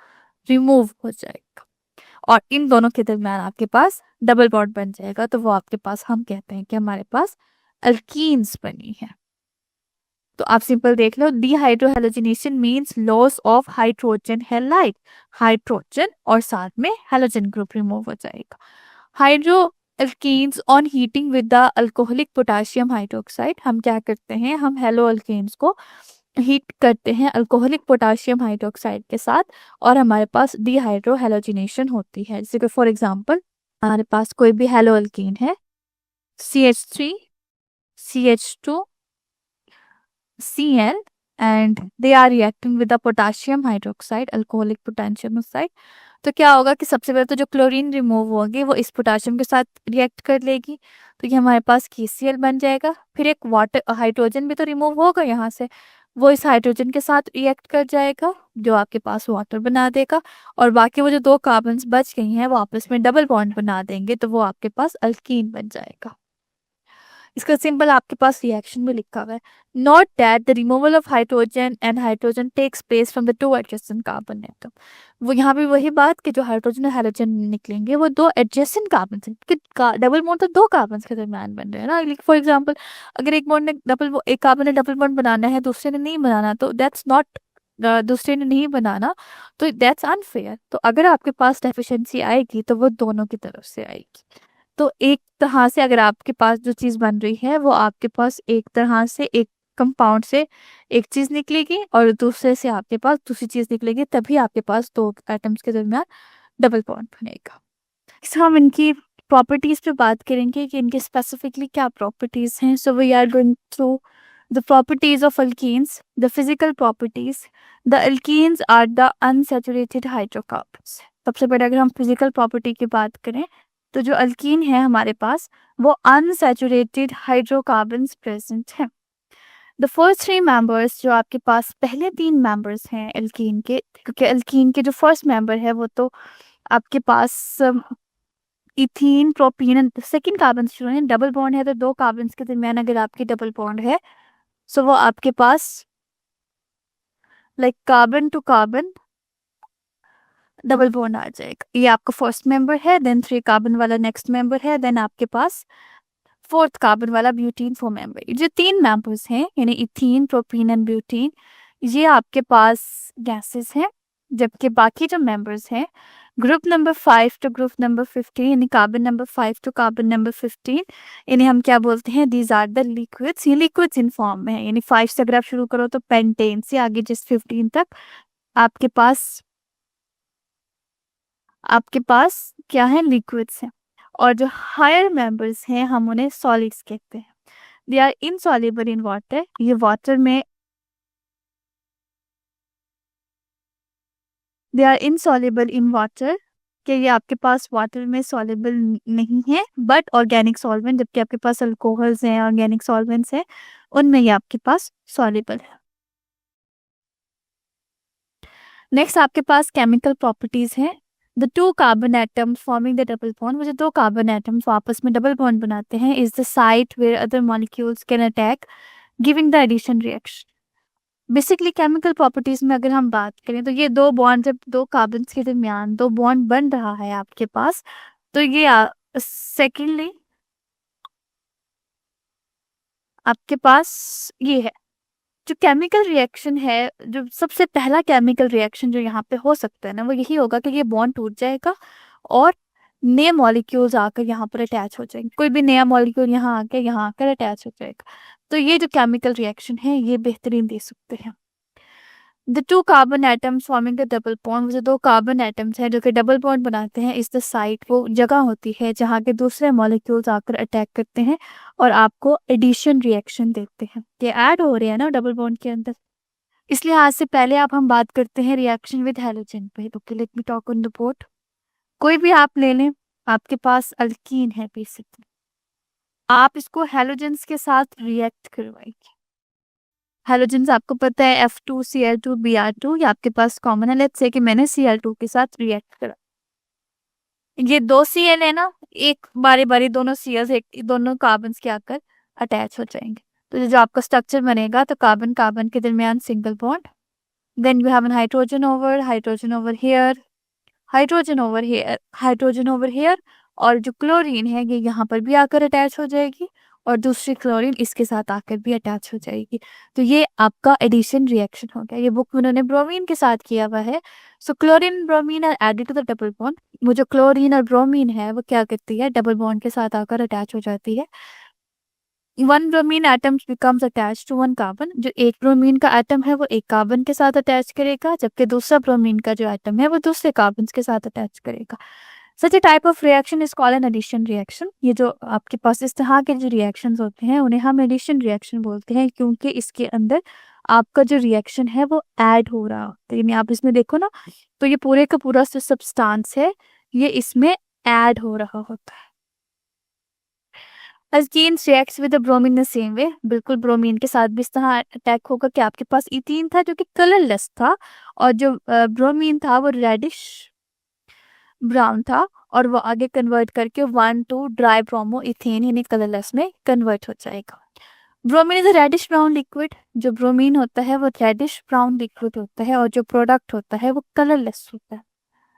रिमूव हो जाएगा, और इन दोनों के दरमियान आपके पास डबल बॉन्ड बन जाएगा, तो वो आपके पास, हम कहते हैं कि हमारे पास अल्कीन्स बनी है। तो आप सिंपल देख लो, dehydrohalogenation means loss of hydrogen halide, hydrogen और साथ में हेलोजन ग्रुप रिमूव हो जाएगा। Hydro alkenes on heating with the alcoholic potassium hydroxide, हम क्या करते हैं, हम हेलो अल्केन्स को हीट करते हैं अल्कोहलिक पोटेशियम हाइड्रोक्साइड के साथ और हमारे पास डीहाइड्रो हेलोजिनेशन होती है। जैसे कि फॉर एग्जांपल हमारे पास कोई भी हेलो अल्कीन है, CH3 CH2 Cl, and they are reacting with the potassium hydroxide alcoholic potassium oxide। तो क्या होगा कि सबसे पहले तो जो क्लोरीन रिमूव होगी वो इस पोटाशियम के साथ रिएक्ट कर लेगी, तो ये हमारे पास KCl बन जाएगा। फिर एक वाटर हाइड्रोजन भी तो रिमूव होगा यहाँ से, वो इस हाइड्रोजन के साथ रिएक्ट कर जाएगा जो आपके पास वाटर बना देगा, और बाकी वो जो 2 कार्बन्स बच गई हैं वो आपस में डबल बॉन्ड बना देंगे, तो वो आपके पास अल्कीन बन जाएगा। इसका सिंपल आपके पास रिएक्शन में लिखा हुआ है। Note that the removal of hydrogen and hydrogen takes place from the 2 adjacent carbon atom. वो यहाँ पे वही बात कि जो हाइड्रोजन और हाइड्रोजन निकलेंगे वो 2 एडजेसेंट कार्बन हैं, कि डबल बॉन्ड तो 2 कार्बन के दरमियान बन रहे हैं ना। फॉर एग्जाम्पल अगर एक बॉन्ड ने एक कार्बन ने डबल बॉन्ड बनाना है, दूसरे ने नहीं बनाना, तो दैट्स नॉट दूसरे ने नहीं बनाना, तो दैट्स अनफेयर। तो अगर आपके पास डेफिशिएंसी आएगी तो वो दोनों की तरफ से आएगी। तो एक तरह से अगर आपके पास जो चीज़ बन रही है वो आपके पास एक तरह से एक कंपाउंड से एक चीज़ निकलेगी और दूसरे से आपके पास दूसरी चीज़ निकलेगी, तभी आपके पास 2 एटम्स के दरमियान डबल बॉन्ड बनेगा। इससे हम इनकी प्रॉपर्टीज पे बात करेंगे कि इनके स्पेसिफिकली क्या प्रॉपर्टीज हैं। So we are going through the properties of alkenes, the physical properties. The alkenes are the unsaturated hydrocarbons. सबसे पहले अगर हम फिजिकल प्रॉपर्टी की बात करें तो जो अल्कीन है हमारे पास वो अनसैचुरेटेड हाइड्रोकार्बन्स प्रेजेंट हैं। द फर्स्ट 3 मेंबर्स, जो आपके पास पहले 3 मेंबर्स हैं अल्कीन के, क्योंकि अल्कीन के जो फर्स्ट मेंबर है वो तो आपके पास इथीन प्रोपीन, सेकंड कार्बन शुरू है, डबल बॉन्ड है तो 2 कार्बन के दरमियान अगर आपकी डबल बॉन्ड है सो वो आपके पास like carbon to carbon double bond आ जाएगा। ये आपका फर्स्ट मेंबर है, देन 3 कार्बन वाला नेक्स्ट मेंबर है, देन आपके पास 4th कार्बन वाला ब्यूटीन 4 मेंबर। ये जो 3 मेंबर्स हैं यानी इथीन प्रोपीन एंड ब्यूटीन, ये आपके पास गैसेस हैं, जबकि बाकी जो मेंबर्स हैं group number 5 to group number 15 यानी carbon number 5 to carbon number 15, इन्हें हम क्या बोलते हैं, दीज आर द लिक्विड्स। ये लिक्विड्स इन फॉर्म में है, यानी 5 से अगर आप शुरू करो तो पेंटेन से आगे जिस 15 तक आपके पास क्या है, लिक्विड्स हैं। और जो हायर मेंबर्स हैं हम उन्हें सॉलिड्स कहते हैं। They are insoluble in water, ये वाटर में they are insoluble in water, कि ये आपके पास वाटर में सॉल्युबल नहीं है, बट ऑर्गेनिक सॉल्वेंट, जबकि आपके पास अल्कोहल्स हैं, ऑर्गेनिक सॉल्वेंट्स हैं, उनमें ये आपके पास सॉल्युबल है। नेक्स्ट आपके पास केमिकल प्रॉपर्टीज हैं। The 2 carbon atoms forming the double bond, वो जो 2 कार्बन एटम्स आपस में डबल बॉन्ड बनाते हैं, is the site where other molecules can attack giving the addition reaction. Basically chemical properties में अगर हम बात करें तो ये 2 बॉन्ड, जब 2 कार्बन के दरमियान 2 बॉन्ड बन रहा है आपके पास, तो ये सेकेंडली आपके पास ये है जो केमिकल रिएक्शन है, जो सबसे पहला केमिकल रिएक्शन जो यहाँ पे हो सकता है ना, वो यही होगा कि ये बॉन्ड टूट जाएगा और नए मॉलिक्यूल्स आकर यहाँ पर अटैच हो जाएंगे। कोई भी नया मॉलिक्यूल यहाँ आकर अटैच हो जाएगा। तो ये जो केमिकल रिएक्शन है ये बेहतरीन दे सकते हैं। The 2 carbon atoms forming the double bond, वो जो 2 कार्बन एटम्स हैं जो कि डबल बॉन्ड बनाते हैं, इस द साइट, वो जगह होती है जहाँ के दूसरे मॉलिक्यूल्स आकर अटैक करते हैं और आपको एडिशन रिएक्शन देते हैं। ये ऐड हो रहे हैं ना डबल बॉन्ड के अंदर, इसलिए आज से पहले आप हम बात करते हैं रिएक्शन विद हैलोजन पे। Okay, let me talk on the board. कोई भी आप ले लें, आपके पास अल्कीन है बेसिकली, आप इसको हैलोजेंस के साथ रिएक्ट करवाएंगे। हैलोजेंस आपको पता है F2Cl2 Br2, ये आपके पास कॉमन है। लेट्स से कि मैंने Cl2 के साथ रिएक्ट करा, ये 2 Cl है ना, एक बारी बारी दोनों Cls एक दोनों कार्बन के आकर अटैच हो जाएंगे, तो जो आपका स्ट्रक्चर बनेगा तो कार्बन कार्बन के दरमियान single bond, then you have an hydrogen over here, hydrogen over here, और जो क्लोरीन है ये यहाँ पर भी आकर अटैच हो जाएगी और दूसरी क्लोरीन इसके साथ आकर भी अटैच हो जाएगी। तो ये आपका एडिशन रिएक्शन हो गया। ये बुक में उन्होंने ब्रोमीन के साथ किया हुआ है। So chlorine bromine are added to the double bond. वो जो क्लोरीन और ब्रोमीन है वो क्या करती है, डबल बॉन्ड के साथ आकर अटैच हो जाती है। One bromine atom becomes attach to one carbon. जो एक ब्रोमीन का एटम है वो एक कार्बन के साथ अटैच करेगा, जबकि दूसरा ब्रोमीन का जो एटम है वो दूसरे कार्बन के साथ अटैच करेगा। Such a type of reaction is called an addition reaction. ये जो आपके पास इस तरह के जो रिएक्शंस होते हैं उन्हें हम एडिशन रिएक्शन बोलते हैं, क्योंकि इसके अंदर आपका जो रिएक्शन है वो ऐड हो रहा होता है। यानी आप इसमें देखो ना, तो ये पूरे का पूरा जो सब्सटेंस है ये इसमें ऐड हो रहा होता है। Alkenes reacts with the bromine in the same way। बिल्कुल ब्रोमीन के साथ भी इस तरह अटैक होगा कि आपके पास इथीन था जो कि कलरलेस था, और जो ब्रोमीन था वो रेडिश ब्राउन था, और वो आगे कन्वर्ट करके 1,2 ड्राई ब्रोमो इथेन यानी कलरलेस में कन्वर्ट हो जाएगा। Bromine is a reddish brown liquid. जो ब्रोमीन होता है वो रेडिश ब्राउन लिक्विड होता है, और जो प्रोडक्ट होता है वो कलरलेस होता है।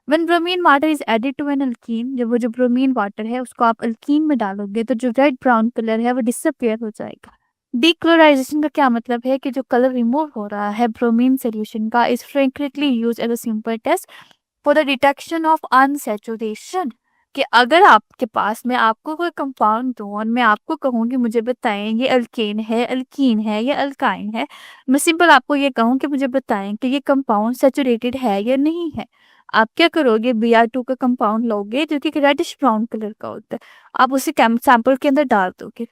When bromine water is added to an alkene, जब वो जो ब्रोमीन वाटर है उसको आप अल्कीन में डालोगे तो जो रेड ब्राउन कलर है वो डिसअपियर हो जाएगा। डीक्लोराइजेशन का क्या मतलब है कि जो कलर रिमूव हो रहा है ब्रोमीन सोल्यूशन का is frequently use as a simple test for the detection of unsaturation. कि अगर आपके पास मैं आपको कोई कंपाउंड दूं और मैं आपको कहूँ कि मुझे बताएं ये अल्केन है, अल्कीन है या अल्काइन है, मैं सिंपल आपको ये कहूँ कि मुझे बताएं कि ये कंपाउंड सैचुरेटेड है या नहीं है, आप क्या करोगे, Br2 का कंपाउंड लोगे जो कि रेडिश ब्राउन कलर का होता है, आप उसे सैंपल के अंदर डाल दोगे।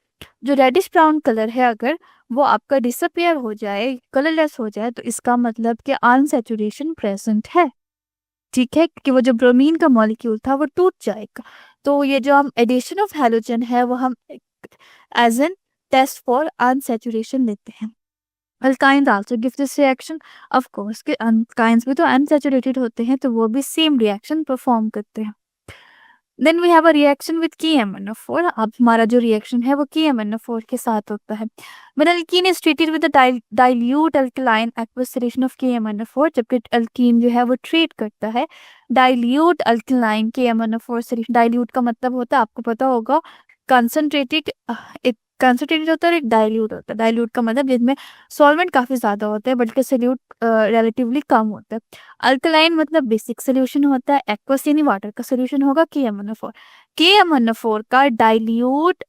जो रेडिश ब्राउन कलर है अगर वो आपका डिसअपियर हो जाए, कलरलेस हो जाए, तो इसका मतलब कि अनसैचुरेशन प्रेजेंट है। ठीक है, कि वो जो ब्रोमीन का मॉलिक्यूल था वो टूट जाएगा। तो ये जो हम एडिशन ऑफ हैलोजन है वो हम as an test for unsaturation लेते हैं। Alkyne also give this reaction. Of course कि अल्काइंस भी तो अनसैचुरेटेड होते हैं तो वो भी सेम रिएक्शन परफॉर्म करते हैं। Then we have a reaction with KMnO4। अब हमारा जो रिएक्शन है वो KMnO4 के साथ होता है। When alkene is treated with a dilute alkaline aqueous solution of KMnO4, जबकि अल्कीन जो है वो ट्रीट करता है dilute alkaline KMnO4 solution। Dilute का मतलब होता है, आपको पता होगा, कंसंट्रेटेड। एक कंसंट्रेटेड होता है और एक डाइल्यूट होता है। डाइल्यूट का मतलब जिसमें सॉल्वेंट काफी ज्यादा होता है बल्कि सोल्यूट रिलेटिवली कम होता है। अल्कलाइन मतलब बेसिक सोल्यूशन होता है, एक्वस यानी वाटर का सोल्यूशन होगा KMnO4। KMnO4 का डाइल्यूट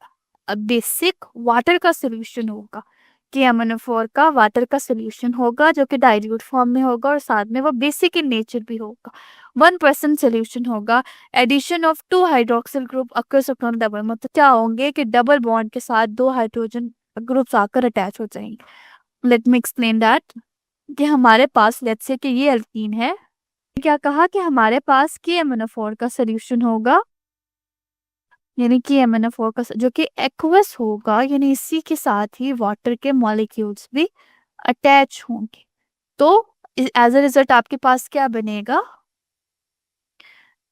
बेसिक वाटर का सोल्यूशन होगा। KMnO4 का वाटर का सोल्यूशन होगा जो कि डाइल्यूट फॉर्म में होगा और साथ में वो बेसिक इन नेचर भी होगा। 1% सोल्यूशन होगा। Addition of 2 hydroxyl group occurs upon double, मतलब क्या होंगे कि डबल बॉन्ड के साथ 2 हाइड्रोजन ग्रुप्स आकर अटैच हो जाएंगे। Late me explain that. कि हमारे पास लेट्स से कि ये अल्कीन है, क्या कहा कि हमारे पास KMnO4 का सोल्यूशन होगा, यानी KMnO4 का जो कि एक्वस होगा, यानी इसी के साथ ही वाटर के मॉलिक्यूल्स भी अटैच होंगे। तो एज अ रिजल्ट आपके पास क्या बनेगा,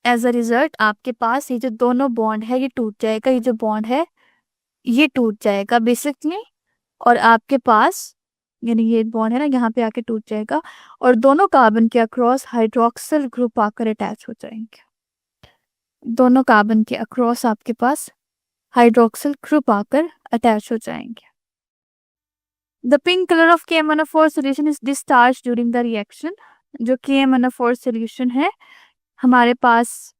एज अ रिजल्ट आपके पास ये जो दोनों बॉन्ड है ये टूट जाएगा, ये जो बॉन्ड है ये टूट जाएगा बेसिकली, और आपके पास यानी ये बॉन्ड है ना यहाँ पे आके टूट जाएगा और दोनों कार्बन के अक्रॉस हाइड्रोक्सिल ग्रुप आकर अटैच हो जाएंगे। दोनों कार्बन के अक्रॉस आपके पास हाइड्रोक्सिल ग्रुप आकर अटैच हो जाएंगे। The pink colour of KMnO4 solution is discharged during the reaction। जो KMnO4 solution है हमारे पास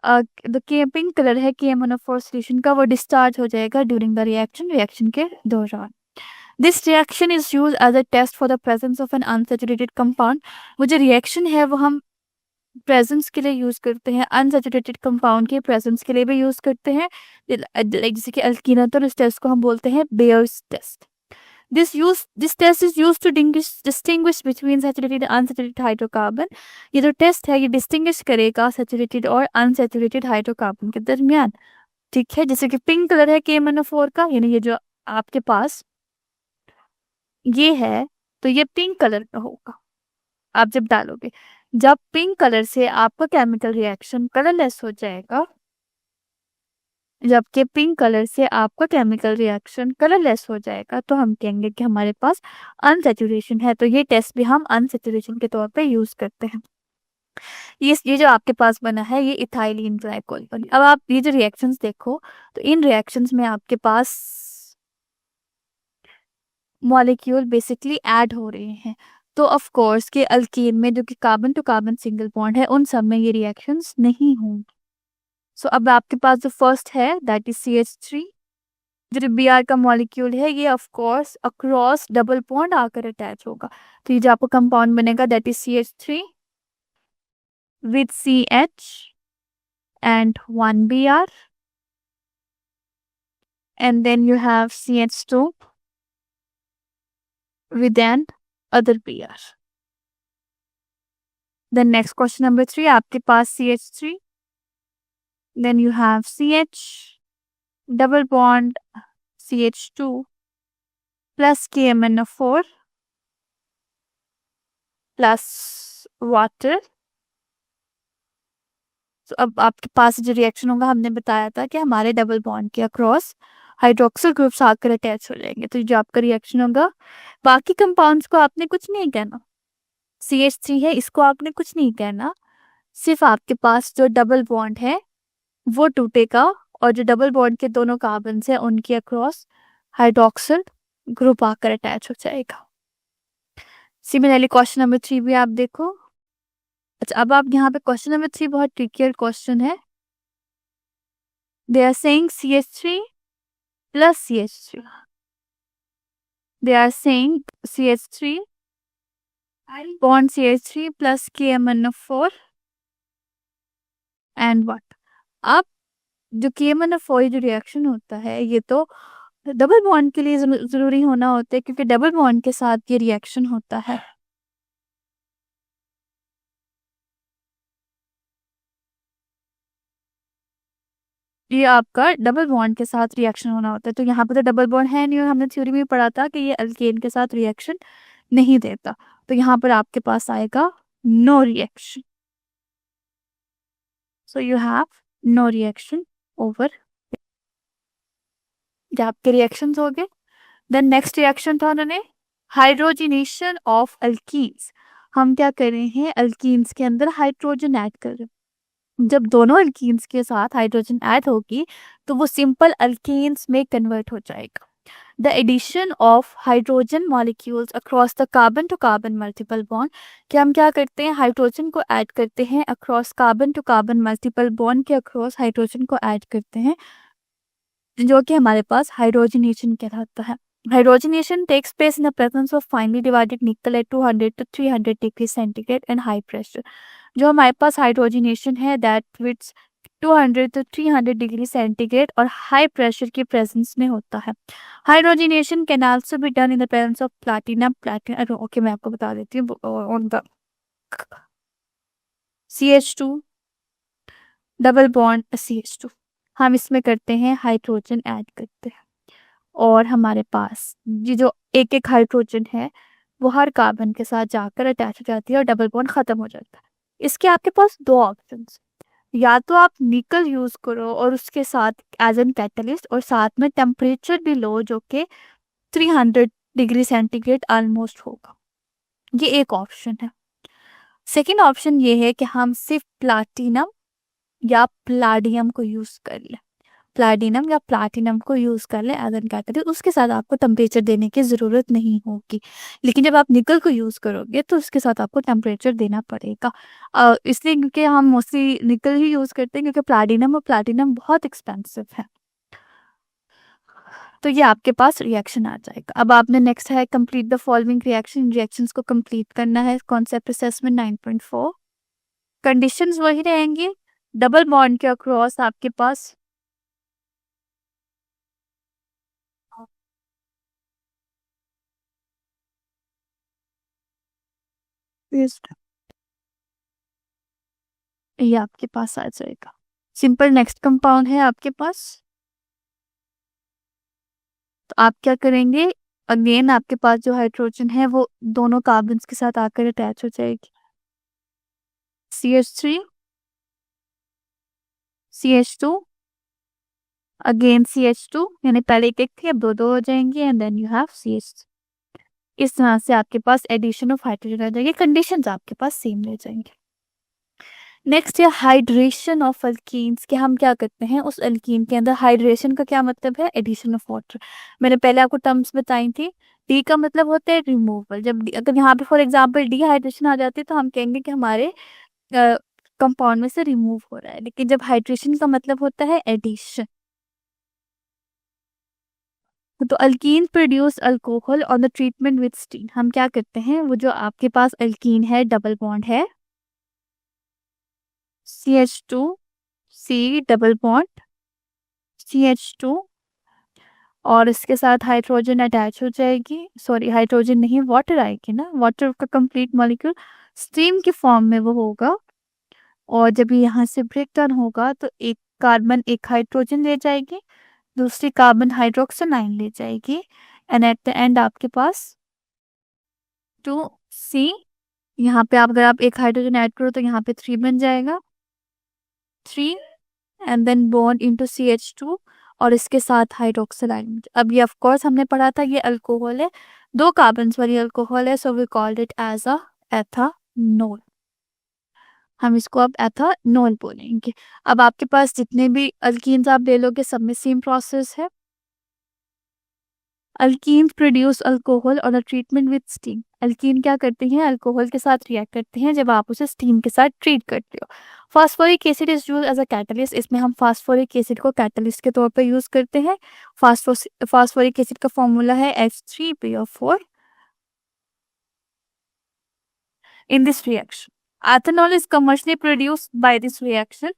पिंक कलर है KMnO4 solution का, वो डिस्चार्ज हो जाएगा ड्यूरिंग द रिएक्शन के दौरान। This reaction is use as a test for the presence of an unsaturated compound. वो जो रिएक्शन है वो हम प्रेजेंस के लिए यूज करते हैं, अनसैचुरेटेड कंपाउंड के प्रेजेंस के लिए भी यूज करते हैं। जैसे कि अल्कीन है तो इस टेस्ट को हम बोलते हैं Baeyer's test. This test is use to distinguish between saturated and unsaturated hydrocarbon. ये जो टेस्ट है ये डिस्टिंग्विश करेगा सैचुरेटेड और अनसैचुरेटेड हाइड्रोकार्बन के दरमियान। ठीक है, जैसे कि पिंक कलर है KMnO4 का, यानी ये जो आपके पास ये है तो ये पिंक कलर का होगा। आप जब डालोगे, जब पिंक कलर से आपका केमिकल रिएक्शन कलरलेस हो जाएगा, जबकि पिंक कलर से आपका केमिकल रिएक्शन कलरलेस हो जाएगा तो हम कहेंगे कि हमारे पास अनसैचुरेशन है। तो ये टेस्ट भी हम अनसैचुरेशन के तौर पे यूज करते हैं। ये जो आपके पास बना है ये इथाइलिन ग्लाइकोल। अब आप ये जो रिएक्शंस देखो तो इन रिएक्शंस में आपके पास मॉलिक्यूल बेसिकली ऐड हो रहे हैं। तो ऑफ कोर्स के अल्कीन में जो कि carbon to carbon single bond है उन सब में ये रिएक्शंस नहीं होंगे। सो अब आपके पास जो फर्स्ट है दैट इज CH3। जो Br का मॉलिक्यूल है ये of course across double bond आकर अटैच होगा। तो ये जो आपको कंपाउंड बनेगा that is CH3 with CH and 1 Br, and then you have CH2 with an other Br. Then next question number 3, आपके पास CH3, then you have CH double bond CH2 plus KMnO4 plus water। तो अब आपके पास जो रिएक्शन होगा हमने बताया था कि हमारे डबल बॉन्ड के अक्रॉस हाइड्रोक्सिल ग्रुप्स आकर अटैच हो जाएंगे। तो जो आपका रिएक्शन होगा बाकी कंपाउंड्स को आपने कुछ नहीं कहना। CH3 है इसको आपने कुछ नहीं कहना, सिर्फ आपके पास जो डबल बॉन्ड है वो टूटेगा और जो डबल बॉन्ड के दोनों कार्बन है उनके अक्रॉस हाइड्रोक्सिल ग्रुप आकर अटैच हो जाएगा। सिमिलरली क्वेश्चन नंबर 3 भी आप देखो। अच्छा अब आप यहाँ पे क्वेश्चन नंबर 3 बहुत ट्रिकियर क्वेश्चन है। They are saying CH3 plus CH3। They are saying CH3 bond CH3 plus KMnO4 and what। अब जो KMnO4 जो रिएक्शन होता है ये तो डबल बॉन्ड के लिए जरूरी होना होता है क्योंकि डबल बॉन्ड के साथ ये रिएक्शन होता है। ये आपका डबल बॉन्ड के साथ रिएक्शन होना होता है। तो यहाँ पे तो डबल बॉन्ड है नहीं और हमने थ्योरी में पढ़ा था कि ये अल्केन के साथ रिएक्शन नहीं देता। तो यहाँ पर आपके पास आएगा no reaction. So you have no reaction over. ये आपके रिएक्शंस हो गए। देन नेक्स्ट रिएक्शन था उन्होंने हाइड्रोजनेशन ऑफ अल्कीन्स। हम क्या कर रहे हैं अल्कीन्स के अंदर हाइड्रोजन ऐड कर रहे हैं। जब दोनों अल्कीन्स के साथ हाइड्रोजन ऐड होगी तो वो सिंपल अल्कीन्स में कन्वर्ट हो जाएगा। The addition of hydrogen molecules across the carbon to carbon multiple bond. कि हम क्या करते हैं हाइड्रोजन को ऐड करते हैं across carbon to carbon multiple bond के अक्रॉस हाइड्रोजन को ऐड करते हैं जो कि हमारे पास हाइड्रोजनेशन कहलाता है। Hydrogenation takes place in the presence of finely divided nickel at 200 to 300 degree centigrade and high pressure। जो हमारे पास हाइड्रोजनेशन है that with 200 to 300 degree centigrade और हाई प्रेशर के प्रेजेंस में होता है। Hydrogenation can also be done in the presence of platinum okay मैं आपको बता देती हूँ on the CH2 double bond CH2 हम इसमें करते हैं हाइड्रोजन ऐड करते हैं और हमारे पास ये जो एक एक हाइड्रोजन है वो हर कार्बन के साथ जाकर अटैच हो जाती है और डबल बॉन्ड खत्म हो जाता है। इसके आपके पास दो ऑप्शंस, या तो आप निकल यूज करो और उसके साथ एज एन कैटलिस्ट और साथ में टेम्परेचर भी लो जो कि 300 डिग्री सेंटीग्रेड ऑलमोस्ट होगा, ये एक ऑप्शन है। सेकेंड ऑप्शन ये है कि हम सिर्फ प्लाटिनम या प्लाडियम को यूज कर लें, प्लाटिनम या प्लाटिनम को यूज कर लें एज एन कैटलिस्ट, उसके साथ आपको टेम्परेचर देने की जरूरत नहीं होगी। लेकिन जब आप निकल को यूज करोगे तो उसके साथ आपको टेम्परेचर देना पड़ेगा, इसलिए क्योंकि हम मोस्टली निकल ही यूज करते हैं क्योंकि प्लाटिनम और प्लाटिनम बहुत एक्सपेंसिव है। तो ये आपके पास रिएक्शन आ जाएगा। अब आपने नेक्स्ट है complete the following reaction, reactions को कंप्लीट करना है। कॉन्सेप्ट असेसमेंट 9.4 कंडीशंस वही रहेंगी, डबल बॉन्ड के अक्रॉस आपके पास ये आपके पास आ जाएगा। सिंपल नेक्स्ट कंपाउंड है आपके पास, तो आप क्या करेंगे अगेन आपके पास जो हाइड्रोजन है वो दोनों कार्बन के साथ आकर अटैच हो जाएगी। CH3 CH2 अगेन CH2 यानी पहले एक थी अब दो दो हो जाएंगे and then you have CH। इस तरह से आपके पास एडिशन ऑफ हाइड्रोजन आ जाएगी, कंडीशंस आपके पास सेम रह जाएंगे। नेक्स्ट है हाइड्रेशन ऑफ अल्कीन्स, कि हम क्या करते हैं उस अल्कीन के अंदर। हाइड्रेशन का क्या मतलब है? Addition of water. मैंने पहले आपको टर्म्स बताई थी। डी का मतलब होता है रिमूवल। जब अगर यहाँ पे फॉर एग्जांपल डिहाइड्रेशन आ जाती है तो हम कहेंगे कि हमारे कंपाउंड में से रिमूव हो रहा है, लेकिन जब हाइड्रेशन का मतलब होता है एडिशन। तो alkyne produce alcohol on the treatment with steam. हम क्या करते हैं, वो जो आपके पास अल्कीन है, डबल बॉन्ड है, CH2 C double bond CH2, और इसके साथ हाइड्रोजन अटैच हो जाएगी, सॉरी हाइड्रोजन नहीं, वाटर आएगी ना, वाटर का कंप्लीट मॉलिक्यूल स्टीम के फॉर्म में वो होगा। और जब ये यहाँ से ब्रेक डाउन होगा तो एक कार्बन एक हाइड्रोजन ले जाएगी, दूसरी कार्बन हाइड्रोक्सिल आयन ले जाएगी, एंड एट द एंड आपके पास 2C। यहाँ पे आप अगर आप एक हाइड्रोजन ऐड करो तो यहाँ पे 3 बन जाएगा, 3, and then bond into CH2, और इसके साथ हाइड्रोक्सिल आयन। अब ये ऑफ कोर्स हमने पढ़ा था ये अल्कोहल है, 2 कार्बन्स वाली अल्कोहल है, so we called it as a ethanol. हम इसको अब एथानोल बोलेंगे। अब आपके पास जितने भी अल्कीन्स आप ले लोगे सब में सेम प्रोसेस है। अल्कीन प्रोड्यूस अल्कोहल और ट्रीटमेंट विद स्टीम। अल्कीन क्या करते हैं, अल्कोहल के साथ रिएक्ट करते हैं जब आप उसे स्टीम के साथ ट्रीट करते हो। Phosphoric acid is use as a catalyst. इसमें हम फास्फोरिक एसिड को कैटलिस्ट के तौर पर यूज करते हैं। फास्फोरिक एसिड का फॉर्मूला है H3PO4। In this reaction ethanol is commercially produced by this reaction,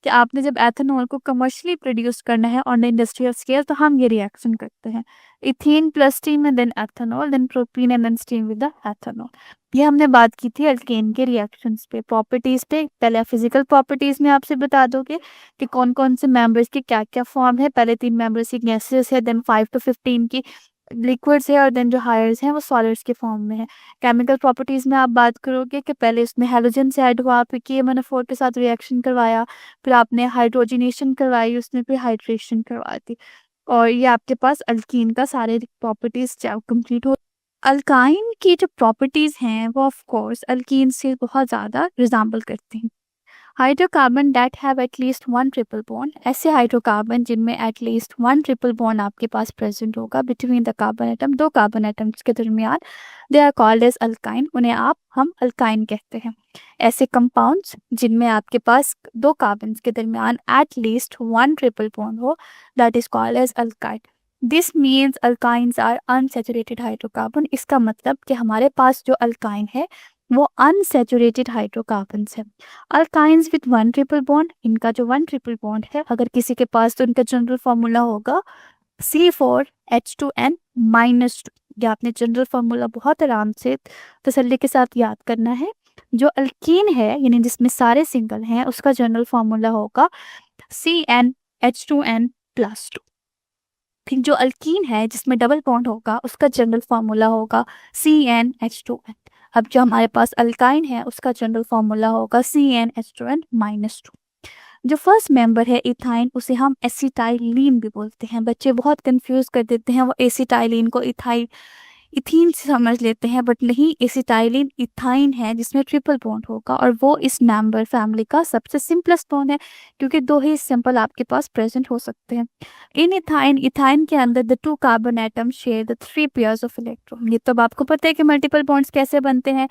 कि आपने जब एथेनॉल को कमर्शियली प्रोड्यूस करना है ऑन द इंडस्ट्रियल स्केल तो हम ये रिएक्शन करते हैं। Ethane plus steam and then ethanol, then propene and then steam with the ethanol. ये हमने बात की थी अल्केन के रिएक्शंस पे, प्रॉपर्टीज पे। पहले फिजिकल प्रॉपर्टीज में आपसे बता दोगे कि कौन कौन से मेंबर्स के क्या क्या फॉर्म है। पहले 3 मेंबर्स की गैसेस है, देन 5 to 15 की लिक्विड्स है, और देन जो हायर्स हैं वो सॉलिड्स के फॉर्म में है। केमिकल प्रॉपर्टीज में आप बात करोगे कि पहले इसमें हेलोजन से ऐड हुआ, फिर KMnO4 के साथ रिएक्शन करवाया, फिर आपने हाइड्रोजनेशन करवाई, उसमें फिर हाइड्रेशन करवा दी, और ये आपके पास अल्कीन का सारे प्रॉपर्टीज कंप्लीट हो। अल्काइन की जो प्रॉपर्टीज हैं वो ऑफ कोर्स अल्कीन से बहुत ज़्यादा रिजेंबल करती हैं। Hydrocarbon that have at least 1 triple bond. ऐसे हाइड्रोकार्बन जिनमें एटलीस्ट 1 ट्रिपल बॉन्ड आपके पास प्रेजेंट होगा between the carbon atom, 2 carbon atoms के दरमियान, they are called as alkyne. उन्हें हम अल्काइन कहते हैं। ऐसे कंपाउंड्स जिनमें आपके पास 2 कार्बन के दरमियान एटलीस्ट 1 ट्रिपल बॉन्ड हो, that is called as alkyne. This means alkynes are unsaturated hydrocarbon. इसका मतलब कि हमारे पास जो अल्काइन है वो अनसैचुरेटेड हाइड्रोकार्बन्स है। अल्काइंस विद 1 ट्रिपल बॉन्ड, इनका जो 1 ट्रिपल बॉन्ड है अगर किसी के पास, तो इनका जनरल फॉर्मूला होगा C4H2N-2। ये आपने जनरल फॉर्मूला बहुत आराम से तसल्ली के साथ याद करना है। जो अल्कीन है यानी जिसमें सारे सिंगल हैं उसका जनरल फॉर्मूला होगा CnH2n+2। फिर जो अल्कीन है जिसमें डबल बॉन्ड होगा उसका जनरल फार्मूला होगा CnH2n। अब जो हमारे पास अल्काइन है उसका जनरल फार्मूला होगा CnH2n-2। जो फर्स्ट मेंबर है इथाइन, उसे हम एसिटाइलिन भी बोलते हैं। बच्चे बहुत कंफ्यूज कर देते हैं, वो एसिटाइलिन को इथीन से समझ लेते हैं, बट नहीं, एसिटाइलिन इथाइन है जिसमें ट्रिपल बॉन्ड होगा, और वो इस मेंबर फैमिली का सबसे सिंपलेस्ट बॉन्ड है क्योंकि 2 ही सिंपल आपके पास प्रेजेंट हो सकते हैं। इन इथाइन के अंदर the 2 carbon atom share the 3 pairs of electron. ये तो अब आपको पता है कि मल्टीपल बॉन्ड्स कैसे बनते हैं।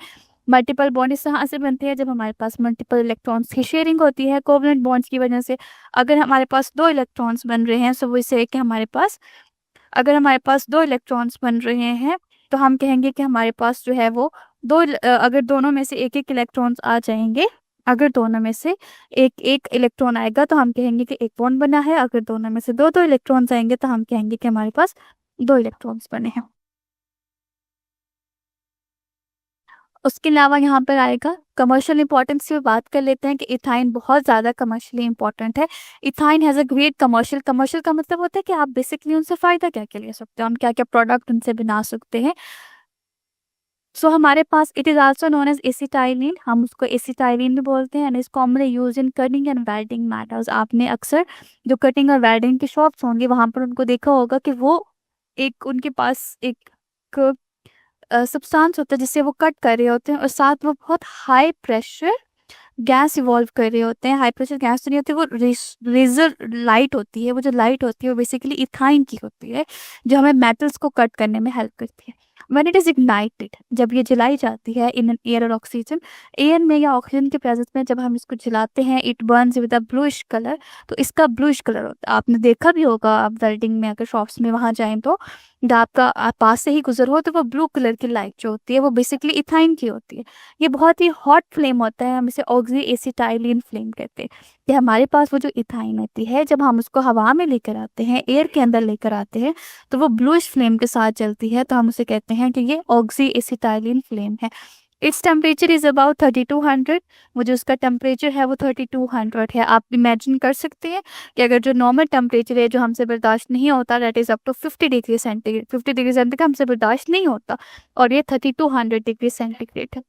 मल्टीपल बॉन्ड इस तरह से बनते हैं जब हमारे पास मल्टीपल इलेक्ट्रॉन्स की शेयरिंग होती है कोवलेंट बॉन्ड्स की वजह से। अगर हमारे पास 2 इलेक्ट्रॉन्स बन रहे हैं, सो वो इसे कि हमारे पास, अगर हमारे पास 2 इलेक्ट्रॉन्स बन रहे हैं तो हम कहेंगे कि हमारे पास जो है वो अगर दोनों में से एक एक इलेक्ट्रॉन्स आ जाएंगे, अगर दोनों में से एक एक इलेक्ट्रॉन आएगा तो हम कहेंगे कि एक बॉन्ड बना है। अगर दोनों में से 2 इलेक्ट्रॉन्स आएंगे तो हम कहेंगे कि हमारे पास 2 इलेक्ट्रॉन्स बने हैं। उसके अलावा यहाँ पर आएगा कमर्शियल इंपॉर्टेंस की बात कर लेते हैं कि इथाइन बहुत ज़्यादा कमर्शियली इंपॉर्टेंट है। Ethyne has a great commercial का मतलब होता है कि आप बेसिकली उनसे फ़ायदा क्या क्या ले सकते हो, हम क्या क्या प्रोडक्ट उनसे बना सकते हैं। सो हमारे पास it is also known as acetylene, हम उसको एसिटाइलिन भी बोलते हैं, and is commonly use in cutting and welding matters. आपने अक्सर जो कटिंग और वेल्डिंग के शॉप्स होंगे वहाँ पर उनको देखा होगा कि वो एक उनके पास एक सब्सटेंस होता है जिससे वो कट कर रहे होते हैं, और साथ वो बहुत हाई प्रेशर गैस इवॉल्व कर रहे होते हैं। हाई प्रेशर गैस तो नहीं होती, वो रेजर लाइट होती है। वो जो लाइट होती है वो बेसिकली इथाइन की होती है, जो हमें मेटल्स को कट करने में हेल्प करती है। व्हेन इट इज इग्नाइटेड, जब ये जलाई जाती है इन एन एयर और ऑक्सीजन, एयर में या ऑक्सीजन के प्रेजेंस में जब हम इसको जलाते हैं, it Burns with a bluish colour. तो इसका ब्लूइश कलर होता है, आपने देखा भी होगा, आप वेल्डिंग में अगर शॉप्स में वहां जाएं तो जब आपका आप पास से ही गुजर हो तो वो ब्लू कलर की लाइट जो होती है वो बेसिकली इथाइन की होती है। ये बहुत ही हॉट फ्लेम होता है, हम इसे ऑक्सी एसिटाइलिन फ्लेम कहते हैं। कि हमारे पास वो जो इथाइन होती है, जब हम उसको हवा में लेकर आते हैं, एयर के अंदर लेकर आते हैं, तो वो ब्लूइश फ्लेम के साथ जलती है, तो हम उसे कहते हैं कि ये ऑक्सी एसिटाइलिन फ्लेम है। Its temperature is about 3200। वो जो उसका टेम्परेचर है वो 3200 है। आप इमेजिन कर सकते हैं कि अगर जो नॉर्मल टेम्परेचर है जो हमसे बर्दाश्त नहीं होता, that is up to 50 degree centigrade, 50 degree centigrade हमसे बर्दाश्त नहीं होता, और ये 3200 डिग्री सेंटीग्रेड है।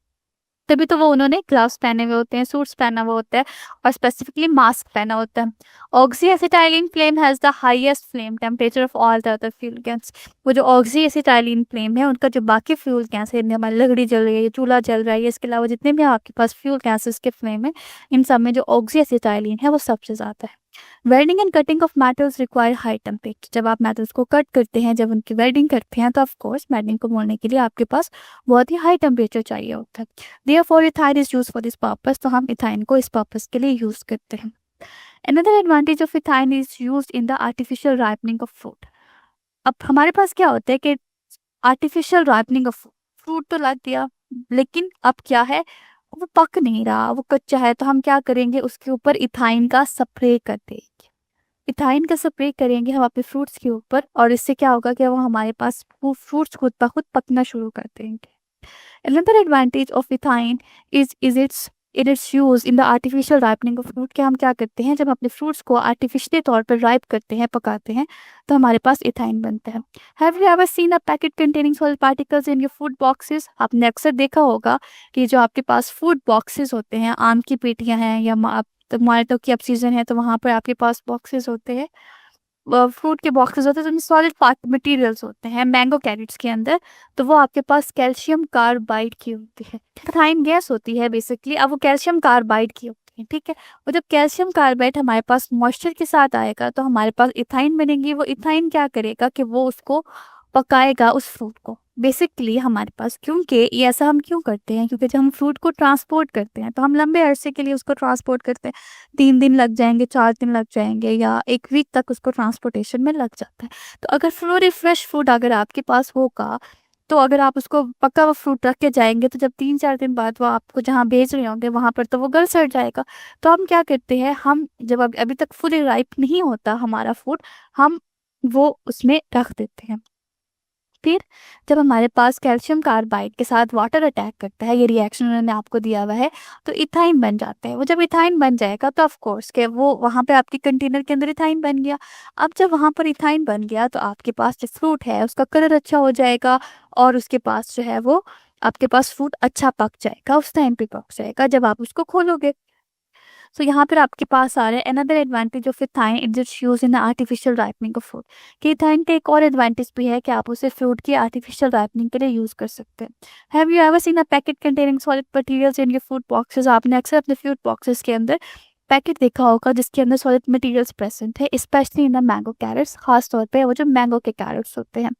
तभी तो वो उन्होंने ग्लव्स पहने हुए होते हैं, सूट्स पहना हुआ होता है, और स्पेसिफिकली मास्क पहना होता है। Oxy acetylene flame has the highest flame temperature of all the other fuel gas. वो जो ऑक्सी एसिटाइलिन फ्लेम है, उनका जो बाकी फ्यूल गैस है, हमारी लकड़ी जल रही है, चूल्हा जल रहा है, इसके अलावा जितने भी आपके पास फ्यूल गैसेस के फ्लेम है, इन सब में जो ऑक्सी एसिटाइलिन है वो सबसे ज़्यादा है। Welding and cutting of metals require high temperature. जब आप मेटल्स को कट करते हैं, जब उनकी वेल्डिंग करते हैं, तो ऑफ कोर्स वेल्डिंग को मोड़ने के लिए आपके पास बहुत ही हाई टेम्परेचर चाहिए होता है। Therefore ethyne is use for this purpose. तो हम इथाइन को इस पर्पस के लिए यूज करते हैं। Another advantage of ethyne is use in the artificial ripening of fruit. अब हमारे पास क्या होता है कि आर्टिफिशियल राइपनिंग ऑफ फ्रूट तो लग गया, लेकिन अब क्या है, वो पक नहीं रहा, वो कच्चा है, तो हम क्या करेंगे, उसके ऊपर इथाइन का स्प्रे कर देंगे। इथाइन का स्प्रे करेंगे हम अपने फ्रूट्स के ऊपर, और इससे क्या होगा कि वो हमारे पास वो फ्रूट्स खुद ब खुद पकना शुरू कर देंगे। Another advantage of ethine is its use in the artificial ripening of fruit। कि हम क्या करते हैं, जब अपने फ्रूट्स को आर्टिफिशियली तौर पर राइप करते हैं, पकाते हैं, तो हमारे पास इथाइन बनता है। Have you ever seen a packet containing soil particles in your food boxes? आपने अक्सर देखा होगा कि जो आपके पास फूड बॉक्सेस होते हैं, आम की पेटियां हैं, या टमाटो की अब सीजन है तो वहां पर आपके पास बॉक्सेस होते हैं, फ्रूट के बॉक्सेस होते हैं, तो उनमें सॉलिड पार्ट मटेरियल्स होते हैं मैंगो कैरेट्स के अंदर। तो वो आपके पास कैल्शियम कार्बाइड की होती है। इथाइन गैस होती है बेसिकली, अब वो कैल्शियम कार्बाइड की होती है, ठीक है। और जब कैल्शियम कार्बाइड हमारे पास मॉइस्चर के साथ आएगा, तो हमारे पास इथाइन बनेगी। वो इथाइन क्या करेगा कि वो उसको पकाएगा, उस फ्रूट को। बेसिकली हमारे पास, क्योंकि ये ऐसा हम क्यों करते हैं, क्योंकि जब हम फ्रूट को ट्रांसपोर्ट करते हैं तो हम लंबे अरसे के लिए उसको ट्रांसपोर्ट करते हैं। 3 दिन लग जाएंगे, 4 दिन लग जाएंगे, या 1 वीक तक उसको ट्रांसपोर्टेशन में लग जाता है। तो अगर फ्रेश फ्रूट अगर आपके पास होगा, तो अगर आप उसको पका हुआ फ्रूट रख के जाएंगे, तो जब 3-4 दिन बाद वो आपको जहाँ भेज रहे होंगे वहां पर, तो वो गल सड़ जाएगा। तो हम क्या करते हैं, हम जब अभी तक फुली राइप नहीं होता हमारा फ्रूट, हम वो उसमें रख देते हैं। फिर जब हमारे पास कैल्शियम कार्बाइड के साथ वाटर अटैक करता है, ये रिएक्शन उन्होंने आपको दिया हुआ है, तो इथाइन बन जाता है। वो जब इथाइन बन जाएगा, तो ऑफ कोर्स के वो वहाँ पे आपके कंटेनर के अंदर इथाइन बन गया। अब जब वहाँ पर इथाइन बन गया, तो आपके पास जो फ्रूट है उसका कलर अच्छा हो जाएगा, और उसके पास जो है वो आपके पास फ्रूट अच्छा पक जाएगा, उस टाइम पे पक जाएगा जब आप उसको खोलोगे। सो यहाँ पर आपके पास आ रहा है another advantage of ethyne, it is use in the artificial ripening of fruit. कि इथाइन का एक और एडवांटेज भी है कि आप उसे फ्रूट की आर्टिफिशियल राइपनिंग के लिए यूज कर सकते हैं। Have you ever seen a packet containing solid materials in your food boxes? आपने अक्सर अपने फूड बॉक्सेस के अंदर पैकेट देखा होगा जिसके अंदर सॉलिड मटेरियल्स प्रेजेंट है, specially in the mango carrots, खास तौर पे वो जो मैंगो के कैरेट्स होते हैं।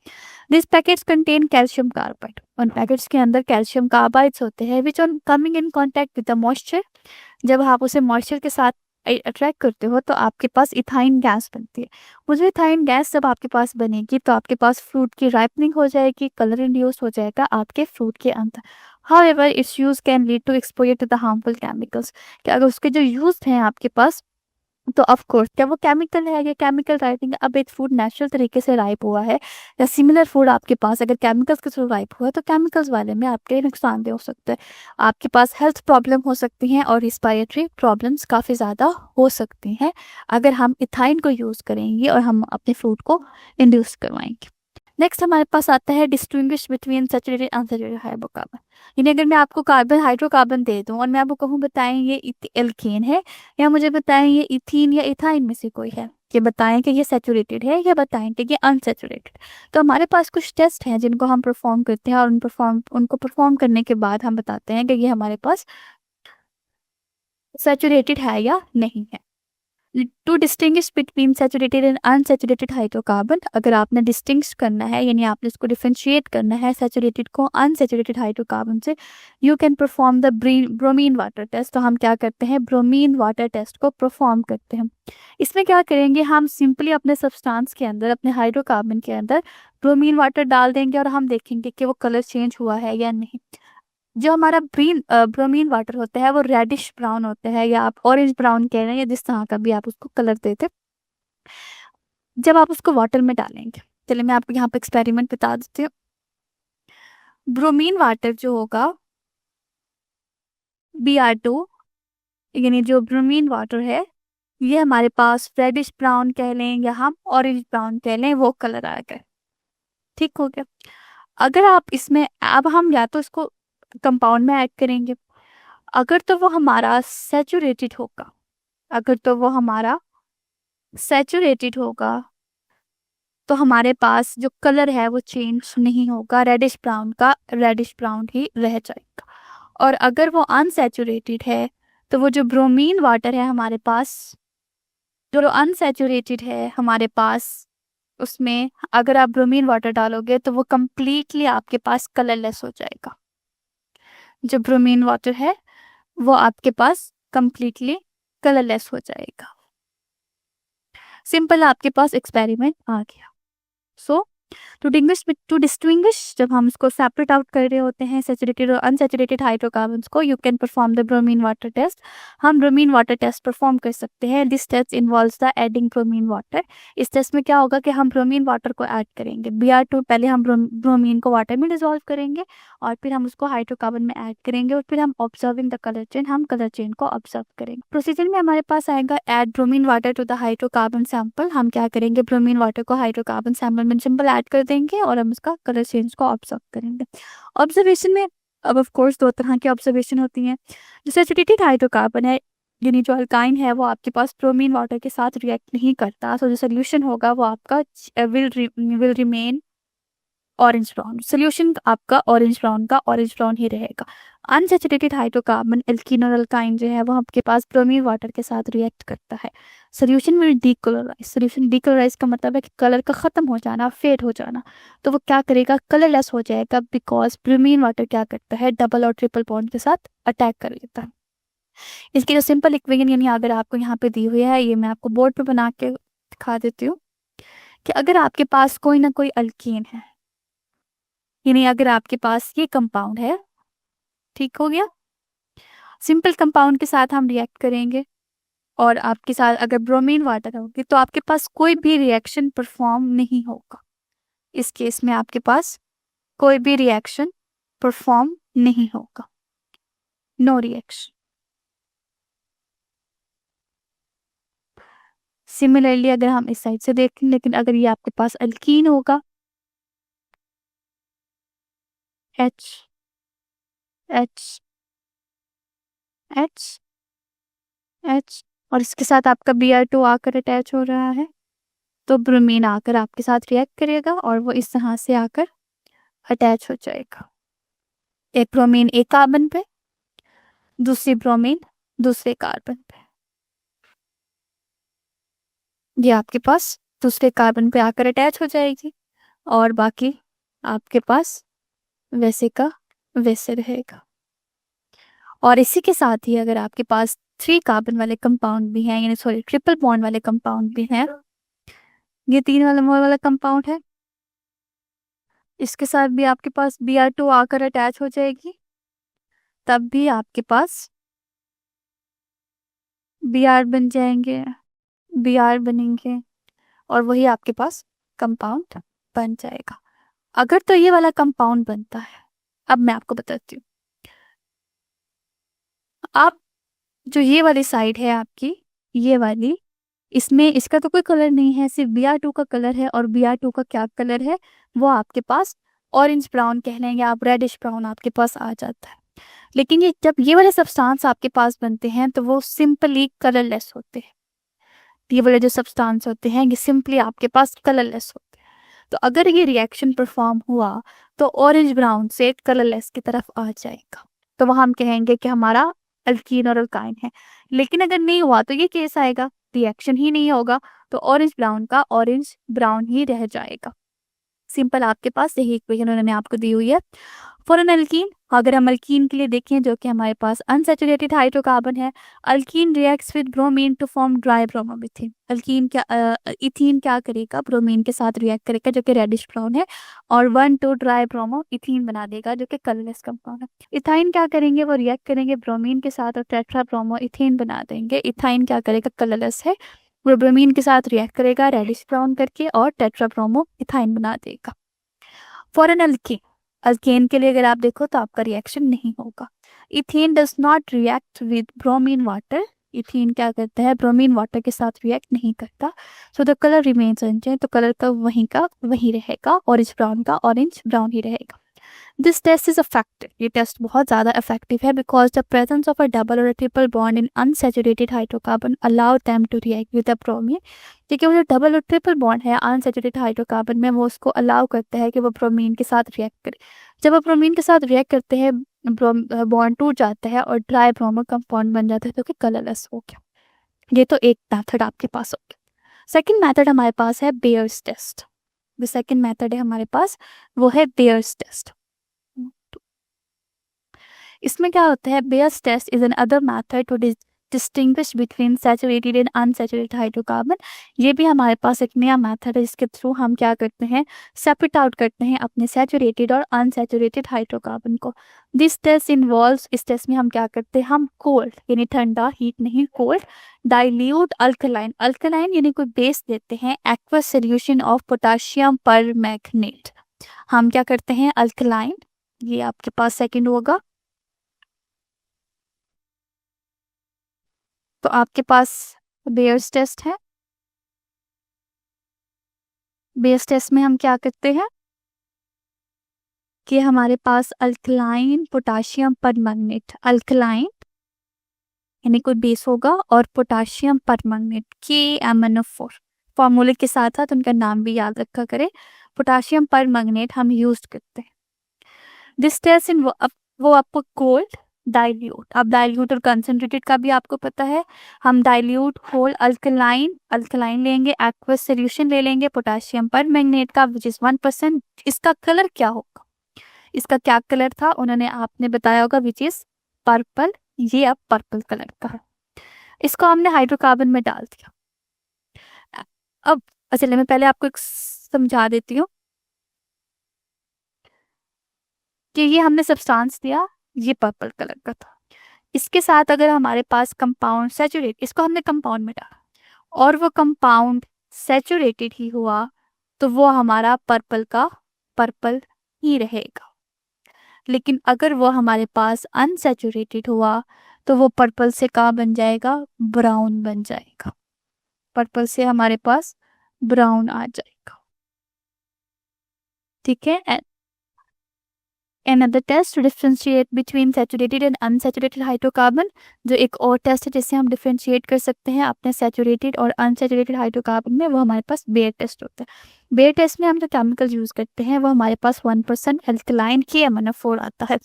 This packets contain calcium carbide. उन पैकेट्स के अंदर कैल्शियम कार्बाइड्स होते हैं, which on coming in contact with the moisture, जब आप उसे मॉइस्चर के साथ अट्रैक्ट करते हो, तो आपके पास इथाइन गैस बनती है। वो जो इथाइन गैस जब आपके पास बनेगी, तो आपके पास फ्रूट की राइपनिंग हो जाएगी, कलर इंड्यूस हो जाएगा आपके फ्रूट के अंदर। However its use can lead to exposure to the harmful chemicals. कि अगर उसके जो यूज हैं आपके पास, तो ऑफ कोर्स क्या वो केमिकल है, या केमिकल राइपिंग। अब एक फूड नेचुरल तरीके से राइप हुआ है, या सिमिलर फूड आपके पास अगर केमिकल्स के थ्रू राइप हुआ है, तो केमिकल्स वाले में आपके नुकसानदेह हो सकता है। आपके पास हेल्थ प्रॉब्लम हो सकती हैं, और रिस्पायरेटरी प्रॉब्लम्स काफ़ी ज़्यादा हो सकती हैं अगर हम इथाइन को यूज़ करेंगे और हम अपने फ्रूट को इंड्यूस करवाएंगे। नेक्स्ट हमारे पास आता है distinguish between saturated unsaturated hydrocarbon. यानी अगर मैं आपको कार्बन हाइड्रोकार्बन दे दूं और मैं आपको कहूँ बताएं ये एल्केन है, या मुझे बताएं ये इथीन या इथाइन में से कोई है, ये बताएं कि ये सैचुरेटेड है, या बताएं कि ये अनसैचुरेटेड। तो हमारे पास कुछ टेस्ट हैं जिनको हम परफॉर्म करते हैं, और उनको परफॉर्म करने के बाद हम बताते हैं कि ये हमारे पास सैचुरेटेड है या नहीं है। To distinguish between saturated and unsaturated hydrocarbon, अगर आपने डिस्टिंग्विश करना है यानी आपने इसको डिफरेंशिएट करना है सैचुरेटेड को अनसैचुरेटेड हाइड्रोकार्बन से, you can perform the bromine water test. तो हम क्या करते हैं, ब्रोमीन वाटर टेस्ट को परफॉर्म करते हैं। इसमें क्या करेंगे, हम सिंपली अपने सब्सटेंस के अंदर, अपने हाइड्रोकार्बन के अंदर ब्रोमीन वाटर डाल देंगे और हम देखेंगे कि वो कलर चेंज हुआ है या नहीं। जो हमारा ब्रोमीन वाटर होता है वो रेडिश ब्राउन होता है, या आप ऑरेंज ब्राउन कह रहे हैं, या जिस तरह का भी आप उसको कलर देते। जब आप उसको वाटर में डालेंगे, चलिए मैं आपको यहाँ पे एक्सपेरिमेंट बता देती हूँ। ब्रोमीन वाटर जो होगा Br2, यानी जो ब्रोमीन वाटर है, ये हमारे पास रेडिश ब्राउन कह लें या हम ऑरेंज ब्राउन कह लें, वो कलर आ गए। ठीक हो गया। अगर आप इसमें, अब हम या तो इसको कंपाउंड में ऐड करेंगे, अगर तो वो हमारा सैचुरेटेड होगा, अगर तो वो हमारा सैचुरेटेड होगा तो हमारे पास जो कलर है वो चेंज नहीं होगा, रेडिश ब्राउन का रेडिश ब्राउन ही रह जाएगा। और अगर वो अनसैचुरेटेड है तो वो जो ब्रोमीन वाटर है हमारे पास, जो अनसैचुरेटेड है हमारे पास, उसमें अगर आप ब्रोमीन वाटर डालोगे तो वो कंप्लीटली आपके पास कलरलेस हो जाएगा। जो ब्रोमीन वाटर है वो आपके पास कंप्लीटली कलरलेस हो जाएगा। सिंपल, आपके पास एक्सपेरिमेंट आ गया। सो टू डिस्टिंग्विश जब हम इसको सेपरेट आउट कर रहे होते हैं सैचुरेटेड और अनसैचुरेटेड हाइड्रोकार्बन्स को, you can perform the bromine water test. हम ब्रोमीन वाटर टेस्ट परफॉर्म कर सकते हैं। This test involves the adding bromine water. इस टेस्ट में क्या होगा कि हम ब्रोमीन वाटर को ऐड करेंगे। Br2 पहले हम ब्रोमीन को वाटर में डिजोल्व करेंगे और फिर हम उसको हाइड्रोकार्बन में ऐड करेंगे और फिर हम ऑब्जर्विंग द कलर चेंज, हम कलर चेंज को ऑब्जर्व करेंगे। प्रोसीजर में हमारे पास आएगा add bromine water to the hydrocarbon sample. हम क्या करेंगे, ब्रोमीन वाटर को हाइड्रोकार्बन सैंपल में सिंपल ऐड कर देंगे और हम उसका कलर चेंज को ऑब्जर्व करेंगे। ऑब्जर्वेशन में अब ऑफ कोर्स दो तरह की ऑब्जर्वेशन होती हैं। जो सैचुरेटेड हाइड्रोकार्बन है यानी जो अल्काइन है वो आपके पास ब्रोमीन वाटर के साथ रिएक्ट नहीं करता, सो जो सोल्यूशन होगा वो आपका will remain orange brown. Solution आपका ऑरेंज ब्राउन ही रहेगा। अनसैचुरेटेड हाइड्रोकार्बन एल्कीन और अल्काइन जो है वो आपके पास ब्रोमीन वाटर के साथ रिएक्ट करता है। Solution will decolourise. Solution decolourise का मतलब है कि कलर का खत्म हो जाना, फेड हो जाना। तो वो क्या करेगा, कलरलेस हो जाएगा, बिकॉज ब्रोमीन वाटर क्या करता है, डबल और ट्रिपल बॉन्ड के साथ अटैक कर लेता है। इसकी जो सिंपल इक्वेशन यानी अगर आपको यहाँ पे दी हुई है, ये मैं आपको बोर्ड पे बना के दिखा देती हूँ कि अगर आपके पास कोई ना कोई अल्कीन है, यानी अगर आपके पास ये कंपाउंड है, ठीक हो गया, सिंपल कंपाउंड के साथ हम रिएक्ट करेंगे और आपके साथ अगर ब्रोमीन वाटर होगी तो आपके पास कोई भी रिएक्शन परफॉर्म नहीं होगा। इस केस में आपके पास कोई भी रिएक्शन परफॉर्म नहीं होगा, नो रिएक्शन। सिमिलरली अगर हम इस साइड से देखें, लेकिन अगर ये आपके पास अल्कीन होगा, H H H H, और इसके साथ आपका Br2 आकर अटैच हो रहा है, तो ब्रोमीन आकर आपके साथ रिएक्ट करेगा और वो इस तरह से आकर अटैच हो जाएगा। एक ब्रोमीन एक कार्बन पे, दूसरी ब्रोमीन दूसरे कार्बन पे, ये आपके पास दूसरे कार्बन पे आकर अटैच हो जाएगी और बाकी आपके पास वैसे का वैसे रहेगा। और इसी के साथ ही अगर आपके पास 3 कार्बन वाले कंपाउंड भी हैं, यानी सॉरी ट्रिपल बॉन्ड वाले कंपाउंड भी हैं, ये 3 वाला मोल वाला कंपाउंड है, इसके साथ भी आपके पास Br2 आकर अटैच हो जाएगी, तब भी आपके पास Br बन जाएंगे, Br बनेंगे और वही आपके पास कंपाउंड बन जाएगा। अगर तो ये वाला कंपाउंड बनता है, अब मैं आपको बताती हूँ, आप जो ये वाली साइड है आपकी, ये वाली, इसमें इसका तो कोई कलर नहीं है, सिर्फ Br2 का कलर है। और Br2 का क्या कलर है, वो आपके पास ऑरेंज ब्राउन कह लेंगे आप, रेडिश ब्राउन आपके पास आ जाता है। लेकिन ये जब ये वाले सब्सटेंस आपके पास बनते हैं तो वो सिंपली कलरलेस होते हैं। ये वाले जो सब्सटेंस होते हैं ये सिंपली आपके पास कलरलेस होते हैं। तो अगर ये रिएक्शन परफॉर्म हुआ तो ऑरेंज ब्राउन से कलरलेस की तरफ आ जाएगा, तो वह हम कहेंगे कि हमारा अल्कीन और अल्काइन है। लेकिन अगर नहीं हुआ तो ये केस आएगा, रिएक्शन ही नहीं होगा, तो ऑरेंज ब्राउन का ऑरेंज ब्राउन ही रह जाएगा। सिंपल, आपके पास यही इक्वेशन उन्होंने आपको दी हुई है। फॉर एन अल्कीन, अगर हम अल्कीन के लिए देखें जो कि हमारे पास अनसैचुरेटेड हाइड्रोकार्बन है, alkene reacts with bromine to form di bromomethane. Alkene क्या इथीन क्या करेगा, ब्रोमीन के साथ रिएक्ट करेगा जो कि रेडिश ब्राउन है, और 1,2 ड्राई ब्रोमो इथीन बना देगा जो कि कलरलेस कंपाउंड है। इथाइन क्या करेंगे, वो रिएक्ट करेंगे ब्रोमीन के साथ और टेट्रा ब्रोमो इथेन बना देंगे। इथाइन क्या करेगा, कलरलेस है, वो ब्रोमीन के साथ रिएक्ट करेगा रेडिश ब्राउन करके और टेट्रा ब्रोमो इथाइन बना देगा। फॉर एन अल्कीन, अल्केन के लिए अगर आप देखो तो आपका रिएक्शन नहीं होगा। Ethane does not react with bromine water, ethane क्या करता है, ब्रोमीन वाटर के साथ रिएक्ट नहीं करता। So the colour remains unchange, तो कलर का वही रहेगा, ऑरेंज ब्राउन का ऑरेंज ब्राउन ही रहेगा। दिस टेस्ट इज इफेक्टिव, ये टेस्ट बहुत ज़्यादा इफेक्टिव है because the presence of a double और a triple bond in unsaturated hydrocarbon allow them to react with the bromine. देखिए वो जो डबल और ट्रिपल बॉन्ड है अनसैचुरेटेड हाइड्रोकार्बन में, वो उसको अलाउ करता है कि वो ब्रोमीन के साथ रिएक्ट करे। जब वो ब्रोमीन के साथ रिएक्ट करते हैं, बॉन्ड टूट जाता है और ड्राई ब्रोमो कंपाउंड बन जाता है जो कि कलरलेस हो गया। ये तो एक मेथड आपके पास हो गया। सेकेंड मेथड हमारे पास है बेयर्स टेस्ट। जो सेकेंड मेथड है हमारे पास वो है बेयर्स टेस्ट। इसमें क्या होता है, Baeyer's test is another method to distinguish between saturated and unsaturated hydrocarbon. ये भी हमारे पास एक नया मेथड है जिसके थ्रू हम क्या करते हैं, सेपरेट आउट करते हैं अपने सैचुरेटेड और अनसैचुरेटेड हाइड्रोकार्बन को। दिस टेस्ट इन्वॉल्व्स, इस टेस्ट में हम क्या करते हैं, हम कोल्ड यानी ठंडा, हीट नहीं, कोल्ड डाइल्यूट अल्कलाइन, अल्कलाइन यानी कोई बेस देते हैं, एक्वस सोल्यूशन ऑफ पोटाशियम पर मैग्नेट। हम क्या करते हैं, अल्कलाइन, ये आपके पास सेकेंड होगा। तो आपके पास बेयर्स टेस्ट है। बेयर्स टेस्ट में हम क्या करते हैं कि हमारे पास अल्कलाइन पोटाशियम परमैंगनेट, अल्कलाइन यानी कोई बेस होगा और पोटाशियम परमैंगनेट KMnO4 फॉर्मूले के साथ साथ उनका नाम भी याद रखा करें, पोटाशियम परमैंगनेट हम यूज करते हैं। दिस टेस्ट इन वो आपको कोल्ड डाइल्यूट, अब डाइल्यूट और कंसंट्रेटेड का भी आपको पता है, हम डाइल्यूट होल अल्कलाइन लेंगे, एक्वस सॉल्यूशन ले लेंगे पोटाशियम परमैंगनेट का विच इज 1%। इसका कलर क्या होगा, इसका क्या कलर था उन्होंने आपने बताया होगा, विच इज पर्पल, ये अब पर्पल कलर का है। इसको हमने हाइड्रोकार्बन में डाल दिया। अब चलिए मैं पहले आपको एक समझा देती हूँ कि ये हमने सब्सटेंस दिया, ये पर्पल कलर का था। इसके साथ अगर हमारे पास कंपाउंड सैचुरेट, इसको हमने कंपाउंड में डाला और वो कंपाउंड सैचुरेटेड ही हुआ तो वो हमारा पर्पल का पर्पल ही रहेगा। लेकिन अगर वो हमारे पास अनसैचुरेटेड हुआ तो वो पर्पल से क्या बन जाएगा, ब्राउन बन जाएगा, पर्पल से हमारे पास ब्राउन आ जाएगा। ठीक है। Another test to differentiate between saturated and unsaturated hydrocarbon, जो एक और टेस्ट है जिससे हम डिफ्रेंशिएट कर सकते हैं अपने सैचुरेटेड और अनसैचुरेटेड हाइड्रोकार्बन में, वो हमारे पास बेयर टेस्ट होता है। बेयर टेस्ट में हम जो केमिकल यूज करते हैं वो हमारे पास 1% अल्कलाइन KMnO4 आता है,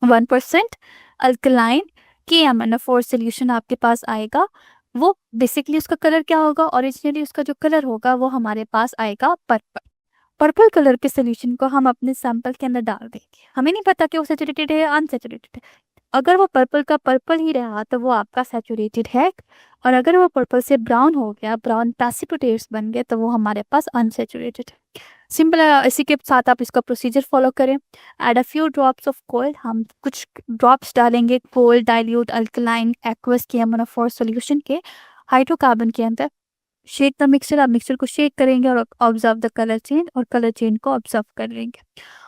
1% अल्कलाइन KMnO4 सोल्यूशन आपके पास आएगा। वो बेसिकली उसका कलर क्या होगा, ओरिजिनली उसका जो कलर होगा वो हमारे पास आएगा पर्पल। पर्पल कलर के सोल्यूशन को हम अपने सैंपल के अंदर डाल देंगे, हमें नहीं पता कि वो सैचुरेटेड है या अनसैचुरेटेड है। अगर वो पर्पल का पर्पल ही रहा तो वो आपका सैचुरेटेड है, और अगर वो पर्पल से ब्राउन हो गया, ब्राउन प्रेसिपिटेट्स बन गए, तो वो हमारे पास अनसैचुरेटेड है। सिंपल है, इसी के साथ आप इसका प्रोसीजर फॉलो करें। Add a few drops of cold, हम कुछ ड्रॉप्स डालेंगे cold dilute alkaline aqueous KMnO4 solution के हाइड्रोकार्बन के अंदर। शेक द मिक्सचर, आप मिक्सचर को शेक करेंगे और ऑब्जर्व द कलर चेंज, और कलर चेंज को ऑब्जर्व करेंगे।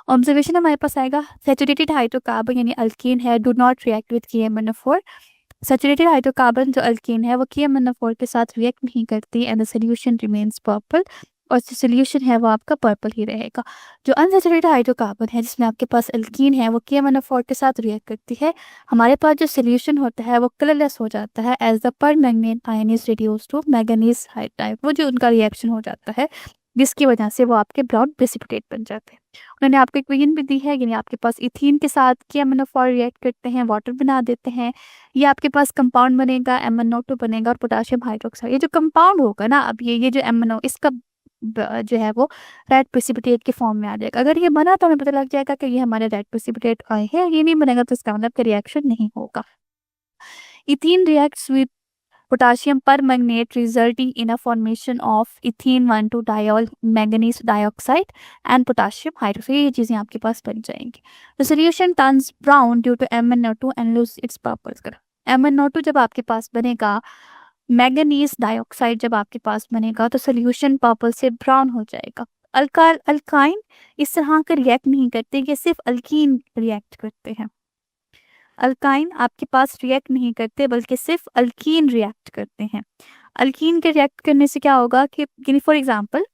ऑब्जर्वेशन हमारे पास आएगा, सैचुरेटेड हाइड्रोकार्बन यानी अल्कीन है, do not react with KMnO4। Saturated hydrocarbon जो अल्कीन है वो KMnO4 के साथ रिएक्ट नहीं करती and the solution remains purple, और जो सोल्यूशन है वो आपका पर्पल ही रहेगा। जो अनसैचुरेटेड हाइड्रोकार्बन है जिसमें आपके पास अल्कीन है वो KMnO4 के साथ रिएक्ट करती है, हमारे पास जो सोल्यूशन होता है वो कलरलेस हो जाता है as the permanganate ion is reduce to manganese hydride, वो जो उनका रिएक्शन हो जाता है जिसकी वजह से वो आपके ब्राउन प्रेसिपिटेट बन जाते हैं। उन्होंने आपको इक्वेशन भी दी है, यानी आपके पास इथीन के साथ के MnO4 रिएक्ट करते हैं, वाटर बना देते हैं, ये आपके पास कंपाउंड बनेगा, MnO2 बनेगा और पोटेशियम हाइड्रोक्साइड। ये जो कंपाउंड होगा ना, अब ये जो MnO इसका जो है वो रेड प्रेसिपिटेट के फॉर्म में आ जाएगा। अगर ये बना तो हमें पता लग जाएगा कि ये हमारे रेड प्रेसिपिटेट आए हैं। ये नहीं बनेगा तो इसका मतलब कि रिएक्शन नहीं होगा। Ethene reacts with potassium permanganate resulting in a formation of ethene 1,2-diol manganese dioxide and potassium hydroxide। ये चीजें आपके पास बन जाएंगी। The solution turns brown due to MnO2 and lose its purple color। MnO2 जब आपके पास बनेगा, मैंगनीज डाइऑक्साइड जब आपके पास बनेगा तो सोल्यूशन पर्पल से ब्राउन हो जाएगा। अल्काइन इस तरह का रिएक्ट नहीं करते, ये सिर्फ अल्कीन रिएक्ट करते हैं। अल्काइन आपके पास रिएक्ट नहीं करते बल्कि सिर्फ अल्कीन रिएक्ट करते हैं। अल्कीन के रिएक्ट करने से क्या होगा कि फॉर एग्जांपल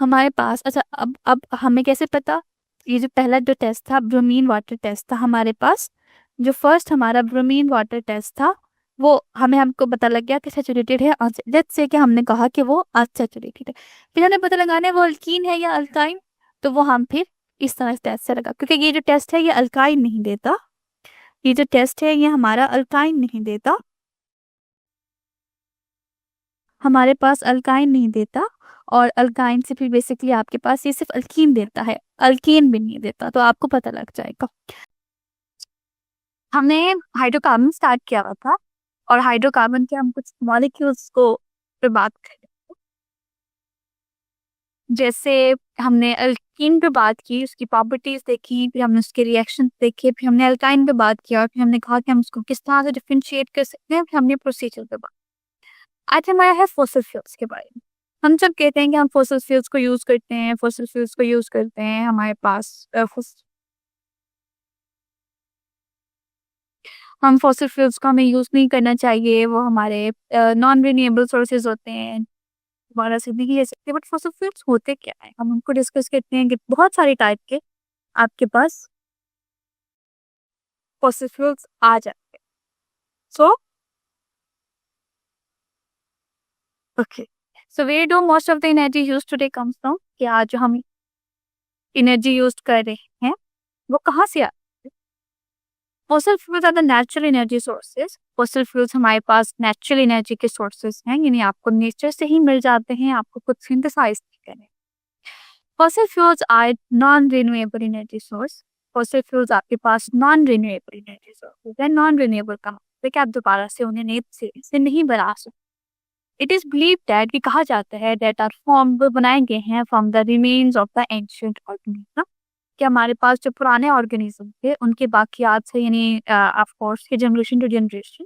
हमारे पास, अच्छा अब हमें कैसे पता, ये जो पहला जो टेस्ट था ब्रोमीन वाटर टेस्ट था हमारे पास, जो फर्स्ट हमारा ब्रोमीन वाटर टेस्ट था वो हमको पता लग गया कि सैचुरेटेड है। लेट्स से कि हमने कहा कि वो अनसैचुरेटेड है, फिर हमें पता लगाना है वो अल्कीन है या अल्काइन, तो वो हम फिर इस तरह से टेस्ट से लगा, क्योंकि ये जो टेस्ट है ये अल्काइन नहीं देता, ये जो टेस्ट है ये हमारा अल्काइन नहीं देता, हमारे पास अल्काइन नहीं देता, और अल्काइन से फिर बेसिकली आपके पास ये सिर्फ अल्कीन देता है, अल्कीन भी नहीं देता, तो आपको पता लग जाएगा। हमने हाइड्रोकार्बन स्टार्ट किया हुआ था और हाइड्रोकार्बन के हम कुछ मॉलिक्यूल्स को पे बात करें। जैसे हमने अल्कीन पे बात की, उसकी प्रॉपर्टीज देखी, फिर हमने उसके रिएक्शन देखे, फिर हमने अल्काइन पे बात किया और फिर हमने कहा कि हम उसको किस तरह से डिफरेंशिएट कर सकते हैं, फिर हमने प्रोसीजर पे बात। आज हमारा है फॉसिल फ्यूल्स के बारे में। हम जब कहते हैं कि हम फॉसिल फ्यूल्स को यूज करते हैं, फॉसिल फ्यूल्स को यूज करते हैं, हमारे पास हम फॉसिल फ्यूल्स को हमें यूज नहीं करना चाहिए, वो हमारे नॉन रिन्यूएबल सोर्सेज होते हैं, दोबारा से नहीं ले सकते। बट फॉसिल फ्यूल्स होते क्या है, हम उनको डिस्कस करते हैं कि बहुत सारे टाइप के आपके पास फॉसिल फ्यूल्स आ जाते हैं। So okay, so where do most of the energy use today comes from, कि आज जो हम एनर्जी यूज कर रहे हैं वो कहाँ से आती है। Fossil fuels are the natural energy sources. Fossil fuels हमारे पास नेचुरल एनर्जी के सोर्सेज हैं, यानी आपको नेचर से ही मिल जाते हैं, आपको कुछ सिंथेसाइज नहीं करने। Fossil fuels are non renewable energy source. Fossil fuels आपके पास नॉन रिन्यूएबल एनर्जी सोर्स है। नॉन रिन्यूएबल का मतलब है कि आप दोबारा से उन्हें नए सिरे से नहीं बना सकते। इट इज बिलीव दैट, कि कहा जाता है, दैट आर फॉर्म बनाए गए हैं from the remains of the ancient organism, कि हमारे पास जो पुराने ऑर्गेनिज्म थे उनके बाकियात से, यानी ऑफ कोर्स कि जनरेशन टू जनरेशन,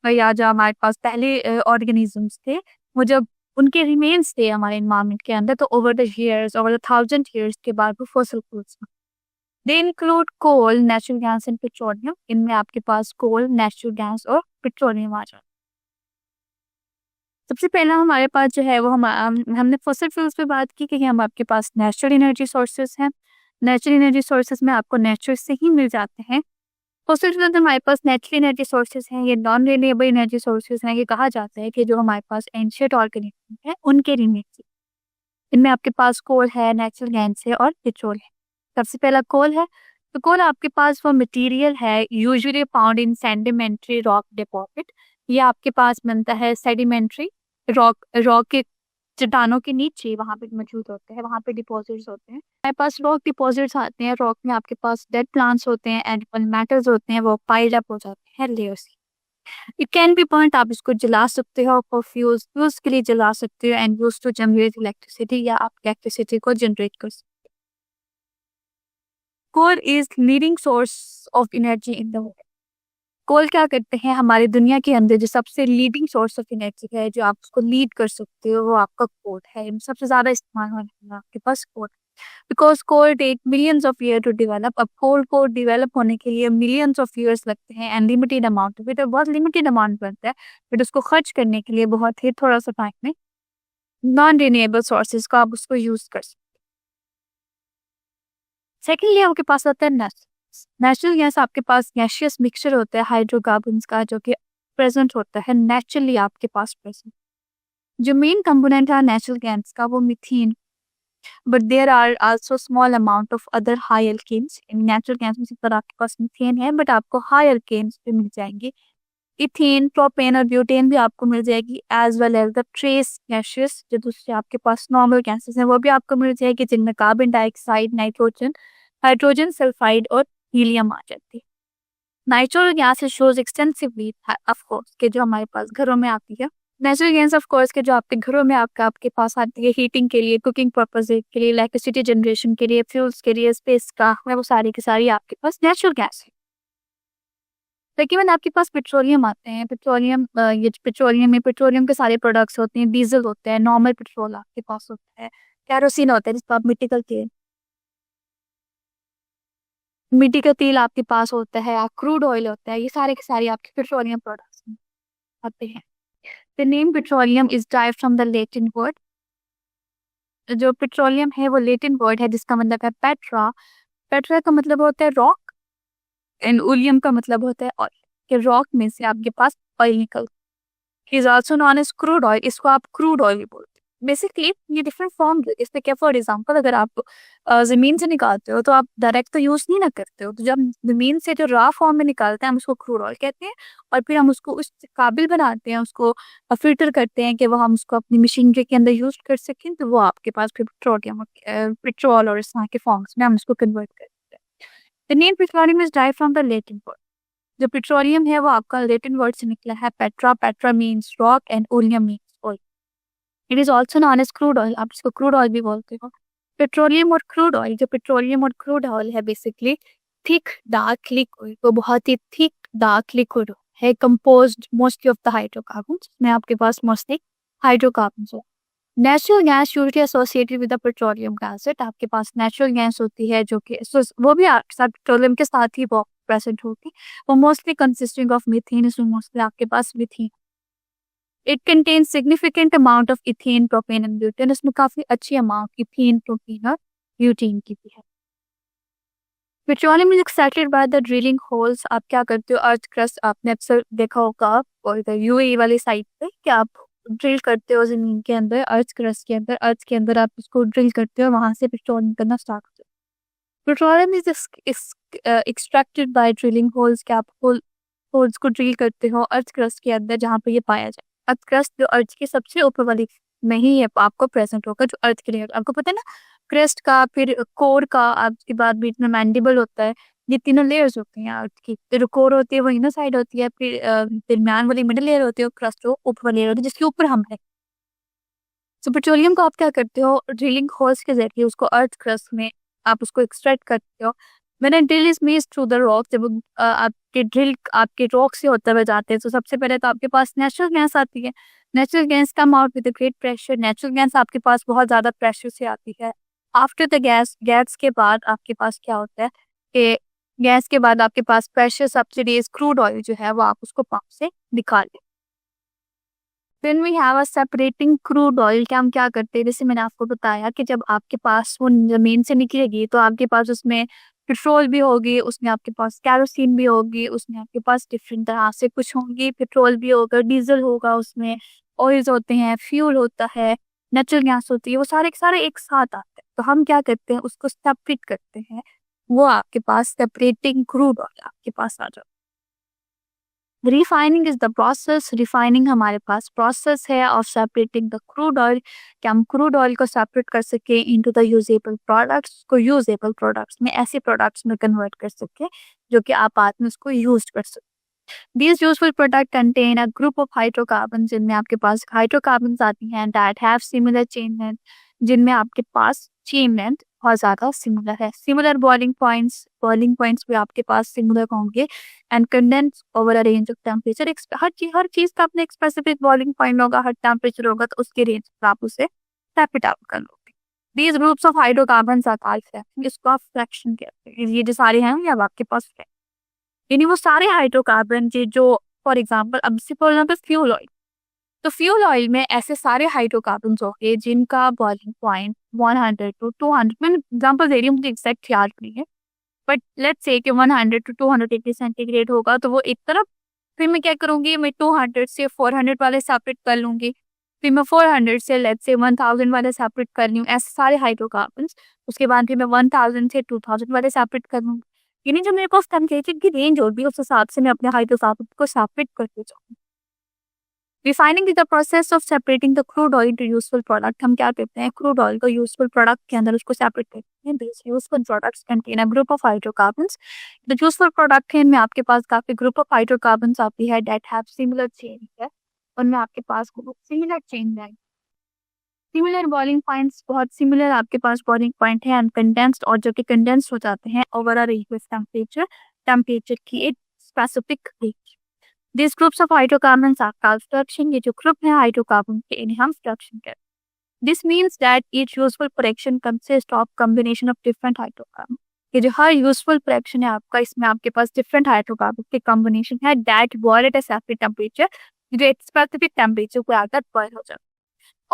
या जो हमारे पास पहले ऑर्गेनिजम्स थे वो जब उनके रिमेन्स थे हमारे एनवायरमेंट के अंदर, तो over the years, over the 1000 years के बाद वो fossil fuels. They include coal, natural gas and petroleum. इनमें आपके पास कोल, नेचुरल गैस और पेट्रोलियम आ जाता है। सबसे पहला हमारे पास जो है वो हमने फॉसिल फ्यूल्स पे बात की कि हम आपके पास नेचुरल एनर्जी सोर्सेज हैं। नेचुरल एनर्जी सोर्सेज में आपको नेचर से ही मिल जाते हैं। फॉसिल फ्यूल्स हमारे पास नेचुरल एनर्जी सोर्सेज हैं, ये नॉन रिन्यूएबल एनर्जी सोर्सेज हैं। ये कहा जाता है कि जो हमारे पास एंशिएंट ऑर्गेनिज्म है उनके रिमेन्स, इनमें आपके पास कोल है, नेचुरल गैस है और पेट्रोल है। सबसे पहला कोल है, तो कोल आपके पास वो मटेरियल है usually found in sedimentary rock deposit. ये आपके पास मिलता है सेडिमेंट्री रॉक के चट्टानों के नीचे, वहां पे मौजूद होते हैं, वहां पे डिपॉजिट्स होते हैं। हमारे पास रॉक डिपॉजिट्स आते हैं, रॉक में आपके पास डेड प्लांट्स होते हैं, एडिबल मेटल्स होते हैं, वो पाइल्ड अप हो जाते हैं layers. It can be burned, आप इसको जला सकते हो फॉर फ्यूल्स के लिए जला सकते हो, and use to generate electricity, या आप इलेक्ट्रिसिटी को जनरेट कर सकते हो। Coal is leading source of energy in the world. Coal क्या करते हैं, हमारी दुनिया के अंदर जो सबसे लीडिंग सोर्स ऑफ एनर्जी है, जो आप उसको लीड कर सकते हो, वो आपका कोल है। सबसे ज्यादा इस्तेमाल होने वाला आपके पास coal, because coal take millions of year to develop. अब कोल को डेवलप होने के लिए मिलियंस ऑफ ईयर्स लगते हैं, and limited amount of it, बहुत लिमिटेड अमाउंट बनता है, बट उसको खर्च करने के लिए बहुत ही थोड़ा सा टाइम में नॉन रिन्यूएबल सोर्सेज को आप उसको यूज कर सकते। सेकेंडली आपके पास आता है नेचुरल गैस। आपके पास गैसियस मिक्सचर होता है हाइड्रोकार्बन्स का, जो कि प्रेजेंट होता है नेचुरली आपके पास प्रेजेंट। जो मेन कंपोनेंट है नेचुरल गैस का वो methane but there are also small amount of other high alkanes. Natural gas में सिर्फ आपके पास मीथेन है, बट आपको हाई एल्केन्स भी मिल जाएंगे। इथेन, प्रोपेन और ब्यूटेन भी आपको मिल जाएगी, as well as the trace gases जो दूसरे आपके पास नॉर्मल गैसेस हैं वो भी आपको मिल जाएगी, जिनमें carbon dioxide, nitrogen, hydrogen sulphide और हीलियम आ जाती है। Natural gas shows extensively of course के जो हमारे पास घरों में आती है। नेचुरल गैस ऑफ कोर्स के जो आपके घरों में आपके पास आती है हीटिंग के लिए, कुकिंग पर्पज के लिए, इलेक्ट्रिसिटी जनरेशन के लिए, फ्यूल्स के लिए, स्पेस का, वो सारी की सारी आपके पास नेचुरल गैस है। लेकिन मैंने आपके पास पेट्रोलियम आते हैं। पेट्रोलियम ये पेट्रोलियम में पेट्रोलियम के सारे प्रोडक्ट्स होते हैं, डीजल होता है, नॉर्मल पेट्रोल आपके पास होता है, कैरोसिन होता है जिसको आप मिट्टी का तेल आपके पास होता है, क्रूड ऑयल होता है, ये सारे के सारे आपके पेट्रोलियम प्रोडक्ट्स आते हैं। द नेम पेट्रोलियम इज डाइव फ्रॉम द लैटिन वर्ड। जो पेट्रोलियम है वो लैटिन वर्ड है जिसका मतलब है पेट्रा। पेट्रा का मतलब होता है रॉक एंड ओलियम का मतलब होता है ऑयल, कि रॉक में से आपके पास ऑयल निकलता है। Is also known as crude oil, इसको आप क्रूड ऑयल भी बोलते हैं। बेसिकली ये डिफरेंट फॉर्म है इसमें। क्या फॉर एग्जांपल अगर आप जमीन से निकालते हो तो आप डायरेक्ट तो यूज नहीं ना करते हो, तो जब जमीन से जो रा फॉर्म में निकालते हैं हम उसको क्रूड ऑयल कहते हैं, और फिर हम उसको उस काबिल बनाते हैं, उसको फिल्टर करते हैं कि वो हम उसको अपनी मशीनरी के अंदर यूज कर सकें, तो वो आपके पास फिर पेट्रोलियम, पेट्रोल और इस तरह के फॉर्म्स में हम उसको कन्वर्ट करते हैं। द नेम पेट्रोलियम इज डाइव फ्रॉम द लैटिन वर्ड। जो पेट्रोलियम है वो आपका लैटिन वर्ड से निकला है petra. Petra means rock and oleum means oil. It is also known as crude oil, आप इसको क्रूड ऑयल भी बोलते हो। पेट्रोलियम और क्रूड ऑयल, जो पेट्रोलियम और क्रूड ऑयल है बेसिकली थिक डार्क लिक्विड, वो बहुत ही थिक डार्क लिक्विड है, composed mostly of the hydrocarbons, में आपके पास मोस्टली हाइड्रोकार्बन्स हो। Natural gas usually associated with the petroleum gas, आपके पास नेचुरल गैस होती है जो कि वो भी आपके साथ पेट्रोलियम के साथ ही वो प्रेजेंट होगी। वो मोस्टली कंसिस्टिंग ऑफ मीथेन, इसमें मोस्टली आपके पास methane. It contain significant amount of ethane, propane and butane, इसमें काफी अच्छी अमाउंट इथेन, प्रोपेन और ब्यूटेन की भी है। Petroleum is extracted by the drilling holes. आप क्या करते हो, अर्थ क्रस्ट आपने अक्सर देखा होगा और यूएई वाली साइड पे कि आप ड्रिल करते हो जमीन के अंदर, अर्थ क्रस्ट के अंदर, अर्थ के अंदर आप इसको ड्रिल करते हो, वहां से पेट्रोल निकलना स्टार्ट होता है। Petroleum is extracted bye drilling holes, के आप होल्स को ड्रिल करते हो अर्थ क्रस्ट के अंदर जहाँ पे ये पाया जाए। अर्थ क्रस्ट जो अर्थ के सबसे ऊपर वाली में ही है आपको प्रेजेंट होगा, जो अर्थ के लेयर आपको पता है ना, क्रस्ट का, फिर कोर का, आपके बाद बीच में मैंडिबल होता है, ये तीनों लेयर्स होती हैं अर्थ की। फिर कोर होती है वो इनर साइड होती है, फिर दरम्यान वाली मिडिल लेयर होती है, और क्रस्ट जो ऊपर वाली लेयर होती है जिसके ऊपर हम है। तो पेट्रोलियम को आप क्या करते हो, ड्रिलिंग होल्स के जरिए उसको अर्थ क्रस्ट में आप उसको एक्सट्रैक्ट करते हो। मैंने drill is means through the rock, जब आपके ड्रिल आपके रॉक से होते हुए जाते हैं तो सबसे पहले तो आपके पास नेचुरल गैस आती है। Natural gas come out with great pressure, natural gas आपके पास बहुत ज्यादा प्रेशर से आती है। आफ्टर द गैस के बाद आपके पास क्या होता है कि गैस के बाद आपके पास प्रेशर सब्सिडीज क्रूड ऑयल जो है वो आप उसको पंप से निकाल लें। When we have a separating crude oil, क्या हम क्या करते हैं, जैसे मैंने आपको बताया कि जब आपके पास वो जमीन से निकलेगी तो आपके पास उसमें पेट्रोल भी होगी, उसमें आपके पास कैरोसिन भी होगी, उसमें आपके पास डिफरेंट तरह से कुछ होंगी, पेट्रोल भी होगा, डीजल होगा, उसमें ऑयल्स होते हैं, फ्यूल होता है, नेचुरल गैस होती है, वो सारे के सारे एक साथ आते हैं। तो हम क्या करते हैं, उसको सेपरेट करते हैं, वो आपके पास सेपरेटिंग क्रूड ऑयल आपके पास आ जाता है। Refining is the process, refining हमारे पास प्रोसेस है of separating the crude oil, कि हम क्रूड ऑयल को सेपरेट कर सके इनटू द यूजेबल प्रोडक्ट्स, को यूजेबल प्रोडक्ट्स में, ऐसे प्रोडक्ट्स में कन्वर्ट कर सके जो कि आप बाद में उसको यूज कर सके। These useful products contain a group of hydrocarbons, जिनमें आपके पास हाइड्रोकार्बन्स आती हैं, that have similar chain length, जिनमें आपके पास चेन लेंथ बहुत ज्यादा सिमिलर है। सिमिलर बॉइलिंग पॉइंट्स भी आपके पास सिमिलर होंगे, and condense over a range of temperature. हर चीज का अपने एक स्पेसिफिक बॉइलिंग पॉइंट होगा, हर टेम्परेचर होगा, तो उसके रेंज पर आप उसे सेपरेट आउट कर लोगे। These groups of hydrocarbons are called fractions, इसको आप फ्रैक्शन कहते हैं। ये जो सारे हैं ये अब आपके पास है, यानी वो सारे हाइड्रोकार्बन जो फॉर एग्जांपल अब से फॉर एग्जांपल फ्यूल ऑयल, तो फ्यूल ऑयल में ऐसे सारे हाइड्रोकार्बन होंगे जिनका बॉइलिंग पॉइंट 100 to 200, मैं एग्जांपल दे रही हूँ, मुझे एग्जैक्ट याद नहीं है, बट लेट्स से कि 100 to 200 डिग्री सेंटीग्रेड होगा, तो वो एक तरफ, फिर मैं क्या करूंगी, मैं 200 से 400 वाले सेपरेट कर लूंगी, फिर मैं 400 से लेट्स से 1000 वाले सेपरेट कर रही हूँ, ऐसे सारे हाइड्रोकार्बन्स। उसके बाद फिर मैं 1000 से 2000 वाले सेपरेट कर लूँगी। यानी जो मेरे पास टेम्परेचर की रेंज होगी उस हिसाब से मैं अपने हाइड्रोकार्बन को सेपरेट करते जाऊँगी। Refining is the process of separating the crude oil to useful product. हम क्या करते हैं, क्रूड ऑयल को यूजफुल प्रोडक्ट के अंदर उसको सेपरेट करते हैं। This useful products contain a group of hydrocarbons. The useful product है, इनमें आपके पास काफी ग्रुप ऑफ हाइड्रोकार्बन्स आती है दैट हैव सिमिलर चेन है, उनमें आपके पास सिमिलर चेन है, सिमिलर बॉइलिंग पॉइंट्स, बहुत सिमिलर आपके पास बॉइलिंग पॉइंट है, अनकंडेंस्ड और जो कि कंडेंस्ड हो जाते हैं ओवर अ रिक्वेस्ट टेम्परेचर की एक specific range. These groups of hydrocarbons are called fraction। ये जो ग्रुप है हाइड्रोकार्बन के, इन्हें हम फ्रैक्शन कहते हैं। This means that each useful fraction consists of combination of different hydrocarbons। ये जो हर यूजफुल फ्रैक्शन है आपका, इसमें आपके पास डिफरेंट हाइड्रोकार्बन के कॉम्बिनेशन है that boil at a separate temperature, जो एक स्पेसिफिक टेम्परेचर को आकर बॉयल हो जाता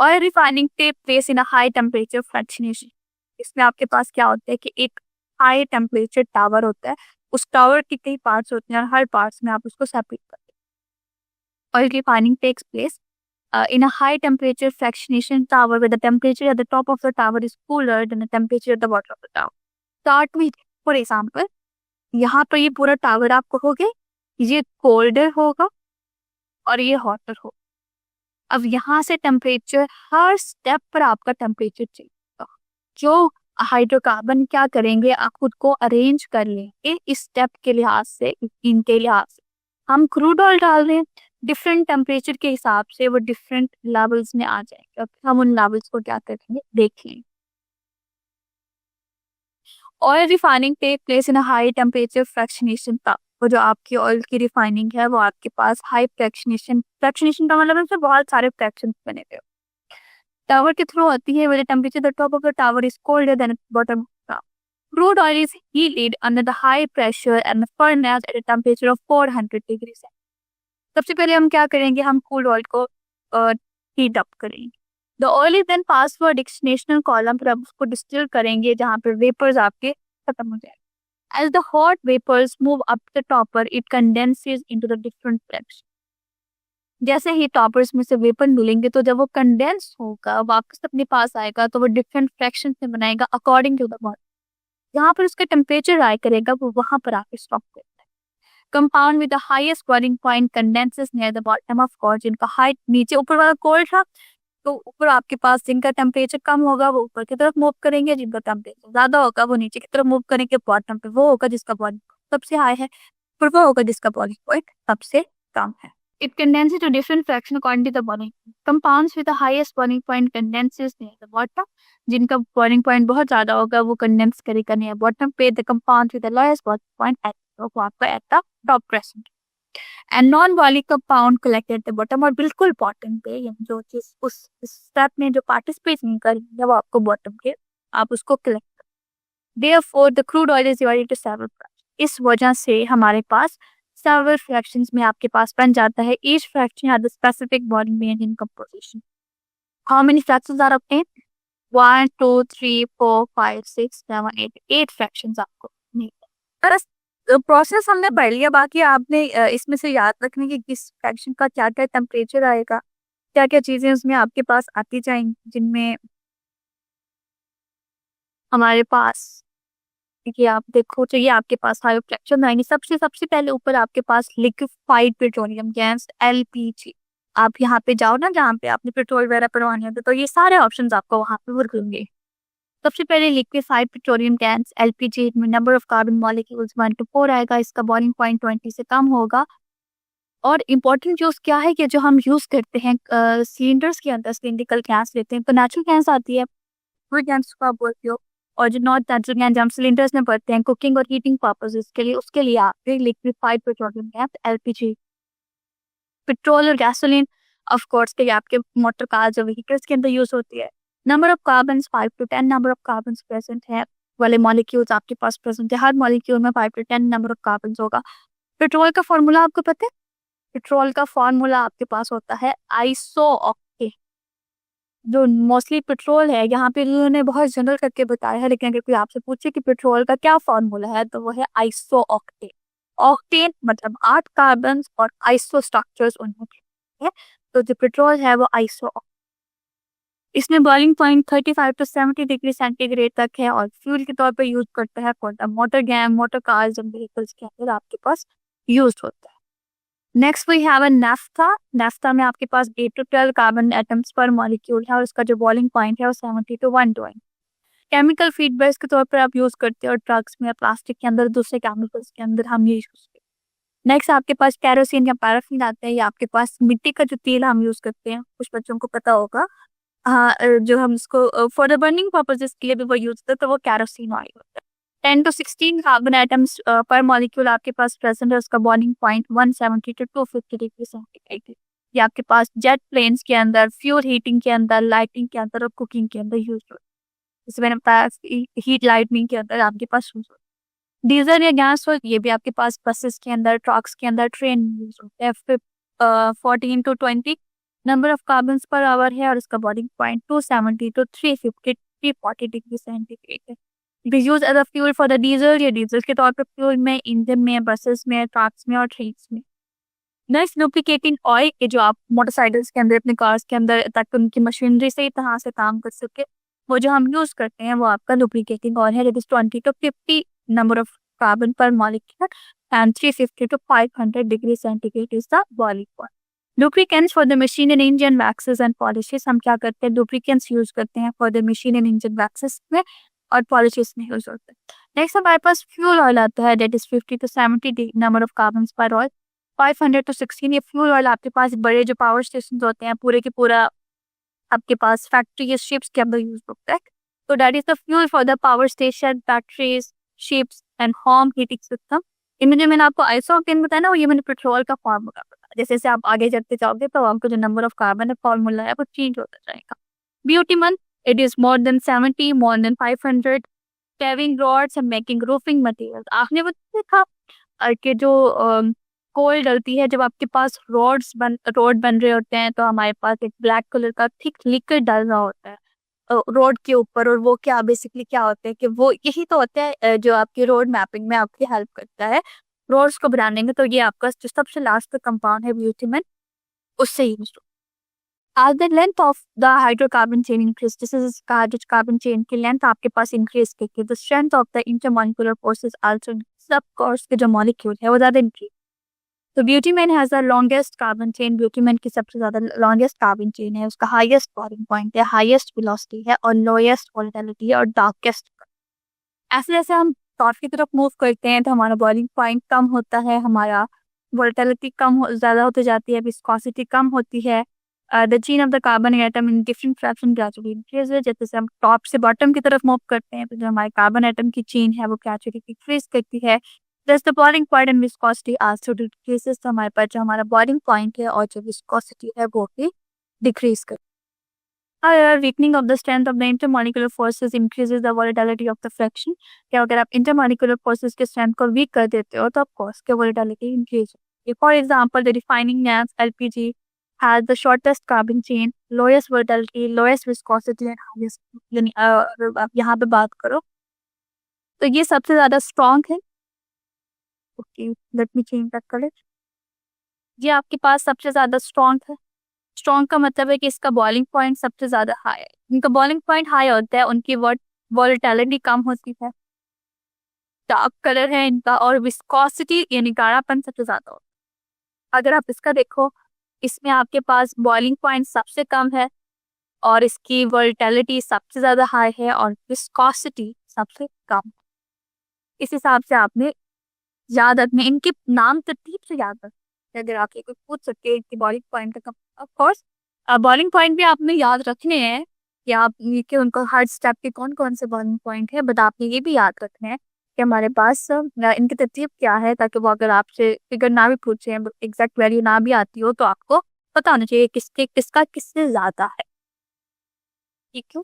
है। Oil refining take place in a high temperature fractionation. इसमें आपके पास क्या होता है कि एक हाई टेम्परेचर टावर होता है, उस टावर के कई पार्ट्स होते हैं और हर पार्ट्स में आप उसको सेपरेट करते हैं। Oil refining takes place in a high temperature fractionation tower where the temperature at the top of the tower is cooler than the temperature at the bottom of the tower। Start with, for example, यहाँ पर ये पूरा टावर आपको हो गया, ये कोल्डर होगा और ये हॉटर होगा। अब यहाँ से टेम्परेचर, हर स्टेप पर आपका टेम्परेचर चेंज होगा। जो हाइड्रोकार्बन क्या करेंगे, आप खुद को अरेंज कर लेंगे इस स्टेप के लिहाज से, इनके लिहाज से। हम क्रूड ऑयल डाल रहे हैं, डिफरेंट टेम्परेचर के हिसाब से वो डिफरेंट लेवल्स में आ जाएंगे। अब हम उन लेवल्स को क्या करेंगे, देखें। Oil refining take place in high temperature fractionation का, वो जो आपकी ऑयल की रिफाइनिंग है वो आपके पास हाई फ्रैक्शनेशन का मतलब है बहुत सारे फ्रैक्शन बने हुए टावर के थ्रू होती है। Temperature the top of the tower is colder than bottom. Crude oil is heated under the high pressure and the furnace at a temperature of 400 degrees। सबसे पहले हम क्या करेंगे, हम क्रूड ऑयल को हीट अप करेंगे। The oil is then pass for distillation column, पर आप उसको डिस्टिल करेंगे जहाँ पर वेपर्स आपके खत्म हो जाए। As the hot vapours move up the topper it condenses into the different fraction. जैसे ही टॉपर्स में से वेपर मिलेंगे तो जब वो कंडेंस होगा वापस अपने पास आएगा तो वो डिफरेंट फ्रैक्शन में बनाएगा अकॉर्डिंग टू द बॉडी। जहाँ पर उसका टेम्परेचर राइज करेगा वो वहां पर आके स्टॉप करता है। Compound with the highest boiling point condenses near the bottom of core. जिनका हाइट नीचे, ऊपर वाला कोर था तो ऊपर आपके पास जिनका टेम्परेचर कम होगा वो ऊपर की तरफ मूव करेंगे, जिनका टेम्परेचर ज्यादा होगा वो नीचे की तरफ मूव करेंगे। बॉटम पे वो होगा जिसका बॉइलिंग सबसे हाई है, फिर वो होगा जिसका बॉइलिंग पॉइंट सबसे कम है। It condenses to different fraction according to the boiling point। Compounds with the highest boiling point condenses near the bottom। जिनका boiling point बहुत ज्यादा होगा वो condense करेगा near bottom पे। The compounds with the lowest boiling point at वो आपका at the top present। And non-boiling compound collected at the bottom, और बिल्कुल bottom पे, यानी जो चीज उस step में जो participate नहीं करेंगे वो आपको bottom पे आप उसको collect। Therefore the crude oil is divided into several fractions। इस वजह से हमारे पास several fractions में आपके पास बन जाता है। Each fraction has a specific boiling point in composition। How many fractions are obtained? 1, 2, 3, 4, 5, 6, 7, 8। 8 fractions आपको मिलते। प्रोसेस हमने पढ़ लिया, बाकी आपने इसमें से याद रखने की किस फ्रैक्शन का क्या क्या टेम्परेचर आएगा, क्या क्या चीजें उसमें आपके पास आती जाएंगी, जिनमें हमारे पास ये आप देखो चाहिए आपके पास हाई फ्रैक्शन आएंगे। सबसे पहले ऊपर आपके पास लिक्विफाइड पेट्रोलियम गैस एलपीजी। आप यहाँ पे जाओ ना जहाँ पे आपने पेट्रोल वगैरह भरवाने होते तो ये सारे ऑप्शंस आपको वहाँ पे वर्क होंगे। सबसे पहले लिक्विफाइड पेट्रोलियम गैस एलपीजी में number of carbon molecules 1 to 4 आएगा। इसका बॉइलिंग पॉइंट 20 से कम होगा। और इम्पोर्टेंट यूज क्या है कि जो हम यूज करते हैं सिलेंडर्स के अंदर सिलिंड्रिकल गैस लेते हैं तो नेचुरल गैस आती है, वो गैस का बोलते हो। और जो नॉट नेचुरल गैस हम सिलेंडर्स में भरते हैं कुकिंग और हीटिंग पर्पसेस के लिए, उसके लिए आप liquefied petroleum gas LPG. Petrol और गैसोलीन ऑफ कोर्स के आपके मोटर कार जो व्हीकल्स के अंदर यूज होती है। Number of carbon 5 to 10 number of carbon present है वाले मॉलिक्यूल्स आपके पास प्रेजेंट है। हर मॉलिक्यूल में 5 to 10 नंबर ऑफ कार्बन होगा। पेट्रोल का फॉर्मूला आपको पता है? पेट्रोल का फॉर्मूला आपके पाइस होता है आइसोऑक्टेन। जो मोस्टली पेट्रोल है यहाँ पे उन्होंने बहुत जनरल करके बताया है, लेकिन अगर कोई आपसे पूछे कि पेट्रोल का क्या फॉर्मूला है तो वो है आइसोऑक्टेन। ऑक्टेन मतलब 8 कार्बन और आइसो स्ट्रक्चर्स उनमें है, तो जो पेट्रोल है वो आइसोऑक्टेन। इसमें boiling point 35 to 70 degree centigrade तक है और फ्यूल के तौर पे यूज करता है for the motor gas, motor cars and vehicles के अंदर आपके पास यूज होता है। Next we have a naphtha. Naphtha में आपके पास 8 to 12 carbon atoms per molecule है और उसका जो बॉइलिंग पॉइंट है वो 70 to 120। केमिकल फीडबैक्स के तौर पर आप यूज करते हो और ट्रक्स में, प्लास्टिक के अंदर, दूसरे केमिकल्स के अंदर हम ये यूज करते हैं। नेक्स्ट आपके पास कैरोसिन या पैराफिन आता है, या आपके पास मिट्टी का जो तेल हम यूज करते हैं, कुछ बच्चों को पता होगा। हाँ, जो हम इसको फॉर द बर्निंग पर्पजेस के लिए भी वो यूज करते हैं, तो वो कैरोसिन ऑयल होता है। 10 to 16 carbon atoms per molecule आपके पास प्रेजेंट है, उसका boiling point 170 to 250 degree centigrade है। ये आपके पास जेट प्लेन्स के अंदर, फ्यूल हीटिंग के अंदर, लाइटिंग के अंदर और कुकिंग के अंदर यूज होता है। जैसे मैंने बताया, हीट लाइटनिंग के अंदर आपके पास यूज होता है। डीजल या गैस ऑयल, ये भी आपके पास बसेस के अंदर, ट्रक्स के अंदर, ट्रेन में यूज होता है। फिर 14 to 20 number of carbon per hour है और उसका boiling point 270 to 350 340 degree centigrade है। It use as a fuel for the diesel, या डीजल के तौर पर फ्यूल में, इंजन में, बसेस में, ट्रक्स में और ट्रेन्स में। नेक्स्ट लुब्रिकेटिंग ऑयल, ये जो आप मोटरसाइकिल्स के अंदर, अपने कार्स के अंदर, ताकि उनकी मशीनरी सही तरह से काम कर सके, वो जो हम यूज करते हैं वो आपका लुब्रिकेटिंग ऑयल है। That is 20 to 50 number of carbon per molecule and 350 to 500 degree centigrade is the boiling point. Lubricants for the machine and engine waxes and polishes, हम क्या करते हैं, लुब्रिकेंट्स यूज करते हैं for the machine and engine waxes में और पॉलिशेस में यूज होता है। नेक्स्ट हमारे पास फ्यूल ऑयल आता है, that is 50 to 70 number of carbon पर ऑयल, 500 to 16। ये फ्यूल ऑयल आपके पास बड़े जो पावर स्टेशन होते हैं, पूरे के पूरा आपके पास फैक्ट्री या शिप्स के अंदर यूज होता है। तो that is the fuel for the power station, factories, ships and home heating system. इनमें जो मैंने आपको आइसोकेन बताया ना, वो ये मैंने पेट्रोल का फॉर्मूला बताया। जैसे जैसे आप आगे चलते जाओगे तो आपको जो नंबर ऑफ कार्बन है फॉर्मूला है वो चेंज होता जाएगा। Bitumen, it is more than 70, more than 500 paving roads and making roofing material. आपने वो देखा कि जो कोल डलती है, जब आपके पास रोड बन रहे होते हैं, तो हमारे पास एक ब्लैक कलर का थिक लिक्विड डल रहा होता है रोड के ऊपर। और वो क्या बेसिकली क्या होता है कि वो यही तो होता है जो आपकी रोड मैपिंग में आपकी हेल्प करता है रोड्स को बनाने में। तो ये आपका जो सबसे लास्ट कंपाउंड है ब्यूटेन, उससे use as the length of the hydrocarbon chain increase, जैसे हाइड्रोकार्बन चेन की लेंथ आपके पास इंक्रीज करके the strength of the intermolecular forces also सब कोर्स के जो मॉलिक्यूल है वो ज्यादा इंक्रीज। तो bitumen has the longest carbon chain, bitumen की सबसे ज्यादा लॉन्गेस्ट कार्बन चेन है, उसका हाईएस्ट बॉइलिंग पॉइंट है, हाईएस्ट वेलोसिटी है और लोएस्ट वोलेटिलिटी है और डार्केस्ट। ऐसे जैसे हम टॉप की तरफ मूव करते हैं तो हमारा बॉइलिंग पॉइंट कम होता है, हमारा वोलेटिलिटी ज्यादा होती जाती है, विस्कोसिटी कम होती है। The chain of the carbon atom in different fraction gradually increase. जैसे हम टॉप से बॉटम की तरफ मूव करते हैं तो जो हमारे कार्बन एटम की चेन है वो ग्रेजुअली डिक्रीज करती है। Thus the boiling point and viscosity also decreases। तो हमारे पास जो हमारा बॉइलिंग पॉइंट है और जो विस्कोसिटी है वो भी डिक्रीज कर। However, weakening of the strength of the intermolecular forces increases the volatility of the fraction। क्या अगर आप intermolecular forces के strength को weak कर देते हो तो of course के volatility increase होगी। For example, the refining gas LPG has the shortest carbon chain, lowest volatility, lowest viscosity and highest। यानी अगर आप यहाँ पे बात करो तो ये सबसे ज्यादा स्ट्रॉन्ग है। Okay, let me change that colour. ये आपके पास सबसे ज्यादा स्ट्रॉन्ग है। स्ट्रॉन्ग का मतलब है कि इसका बॉइलिंग पॉइंट सबसे ज्यादा हाई है। इनका बॉइलिंग पॉइंट हाई होता है, उनकी वोलेटिलिटी कम होती है, डार्क कलर है इनका, और विस्कोसिटी यानी गाढ़ापन सबसे ज्यादा होता है। अगर आप इसका देखो, इसमें आपके पास बॉइलिंग पॉइंट सबसे कम है और इसकी वोलेटिलिटी सबसे ज्यादा हाई है और विस्कोसिटी सबसे कम। इस हिसाब से आपने याद रखने, इनके नाम तरतीब से याद रखने। अगर आपसे कोई पूछ सके इनकी बॉइलिंग पॉइंट का, ऑफ कोर्स बॉइलिंग पॉइंट भी आपने याद रखने हैं कि आप कि उनको हर स्टेप के कौन कौन से बॉइलिंग पॉइंट है, बट आपने ये भी याद रखना है कि हमारे पास इनकी तरतीब क्या है, ताकि वो अगर आपसे फिगर ना भी पूछे, एग्जैक्ट वैल्यू ना भी आती हो, तो आपको पता होना चाहिए किसका किससे ज्यादा है। ठीक है,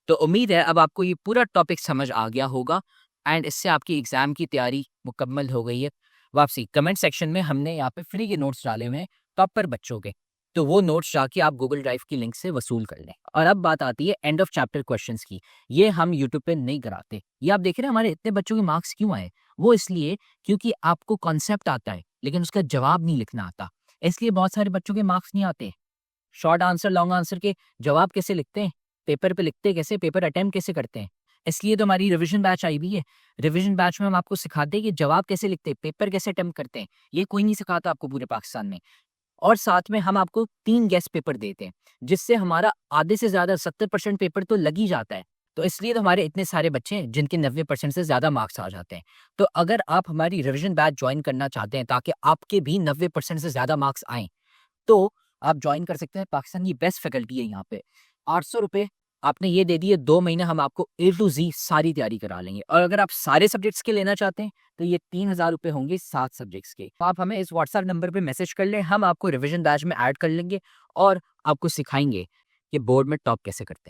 तो उम्मीद है अब आपको ये पूरा टॉपिक समझ आ गया होगा एंड इससे आपकी एग्जाम की तैयारी मुकम्मल हो गई है। वापसी कमेंट सेक्शन में हमने यहाँ पे फ्री के नोट्स डाले हुए हैं टॉपर बच्चों के, तो वो नोट्स जाके आप गूगल ड्राइव की लिंक से वसूल कर लें। और अब बात आती है एंड ऑफ चैप्टर क्वेश्चंस की। ये हम यूट्यूब पे नहीं कराते। ये आप देख रहे हैं हमारे इतने बच्चों के मार्क्स क्यों आए, वो इसलिए क्योंकि आपको कॉन्सेप्ट आता है लेकिन उसका जवाब नहीं लिखना आता, इसलिए बहुत सारे बच्चों के मार्क्स नहीं आते। शॉर्ट आंसर लॉन्ग आंसर के जवाब कैसे लिखते हैं, पेपर पे लिखते कैसे, पेपर अटेम्प्ट कैसे करते हैं। इसलिए तो हमारी रिवीजन बैच आई हुई है। रिवीजन बैच में हम आपको सिखाते हैं कि जवाब कैसे लिखते हैं, पेपर कैसे अटेम्प्ट करते हैं। ये कोई नहीं सिखाता आपको पूरे पाकिस्तान में। और साथ में हम आपको 3 गेस्ट पेपर देते हैं, जिससे हमारा आधे से ज़्यादा 70% पेपर तो लग ही जाता है। तो इसलिए तो हमारे इतने सारे बच्चे हैं जिनके 90% से ज़्यादा मार्क्स आ जाते हैं। तो अगर आप हमारी रिवीजन बैच जॉइन करना चाहते हैं ताकि आपके भी 90% से ज़्यादा मार्क्स आएँ, तो आप जॉइन कर सकते हैं। पाकिस्तान की बेस्ट फैकल्टी है यहाँ पे। 800 रुपये आपने ये दे दिए, 2 महीने हम आपको A to Z सारी तैयारी करा लेंगे। और अगर आप सारे सब्जेक्ट्स के लेना चाहते हैं तो ये 3000 रुपये होंगे 7 सब्जेक्ट्स के। तो आप हमें इस व्हाट्सएप नंबर पे मैसेज कर लें, हम आपको रिवीजन बैच में ऐड कर लेंगे और आपको सिखाएंगे कि बोर्ड में टॉप कैसे करते हैं।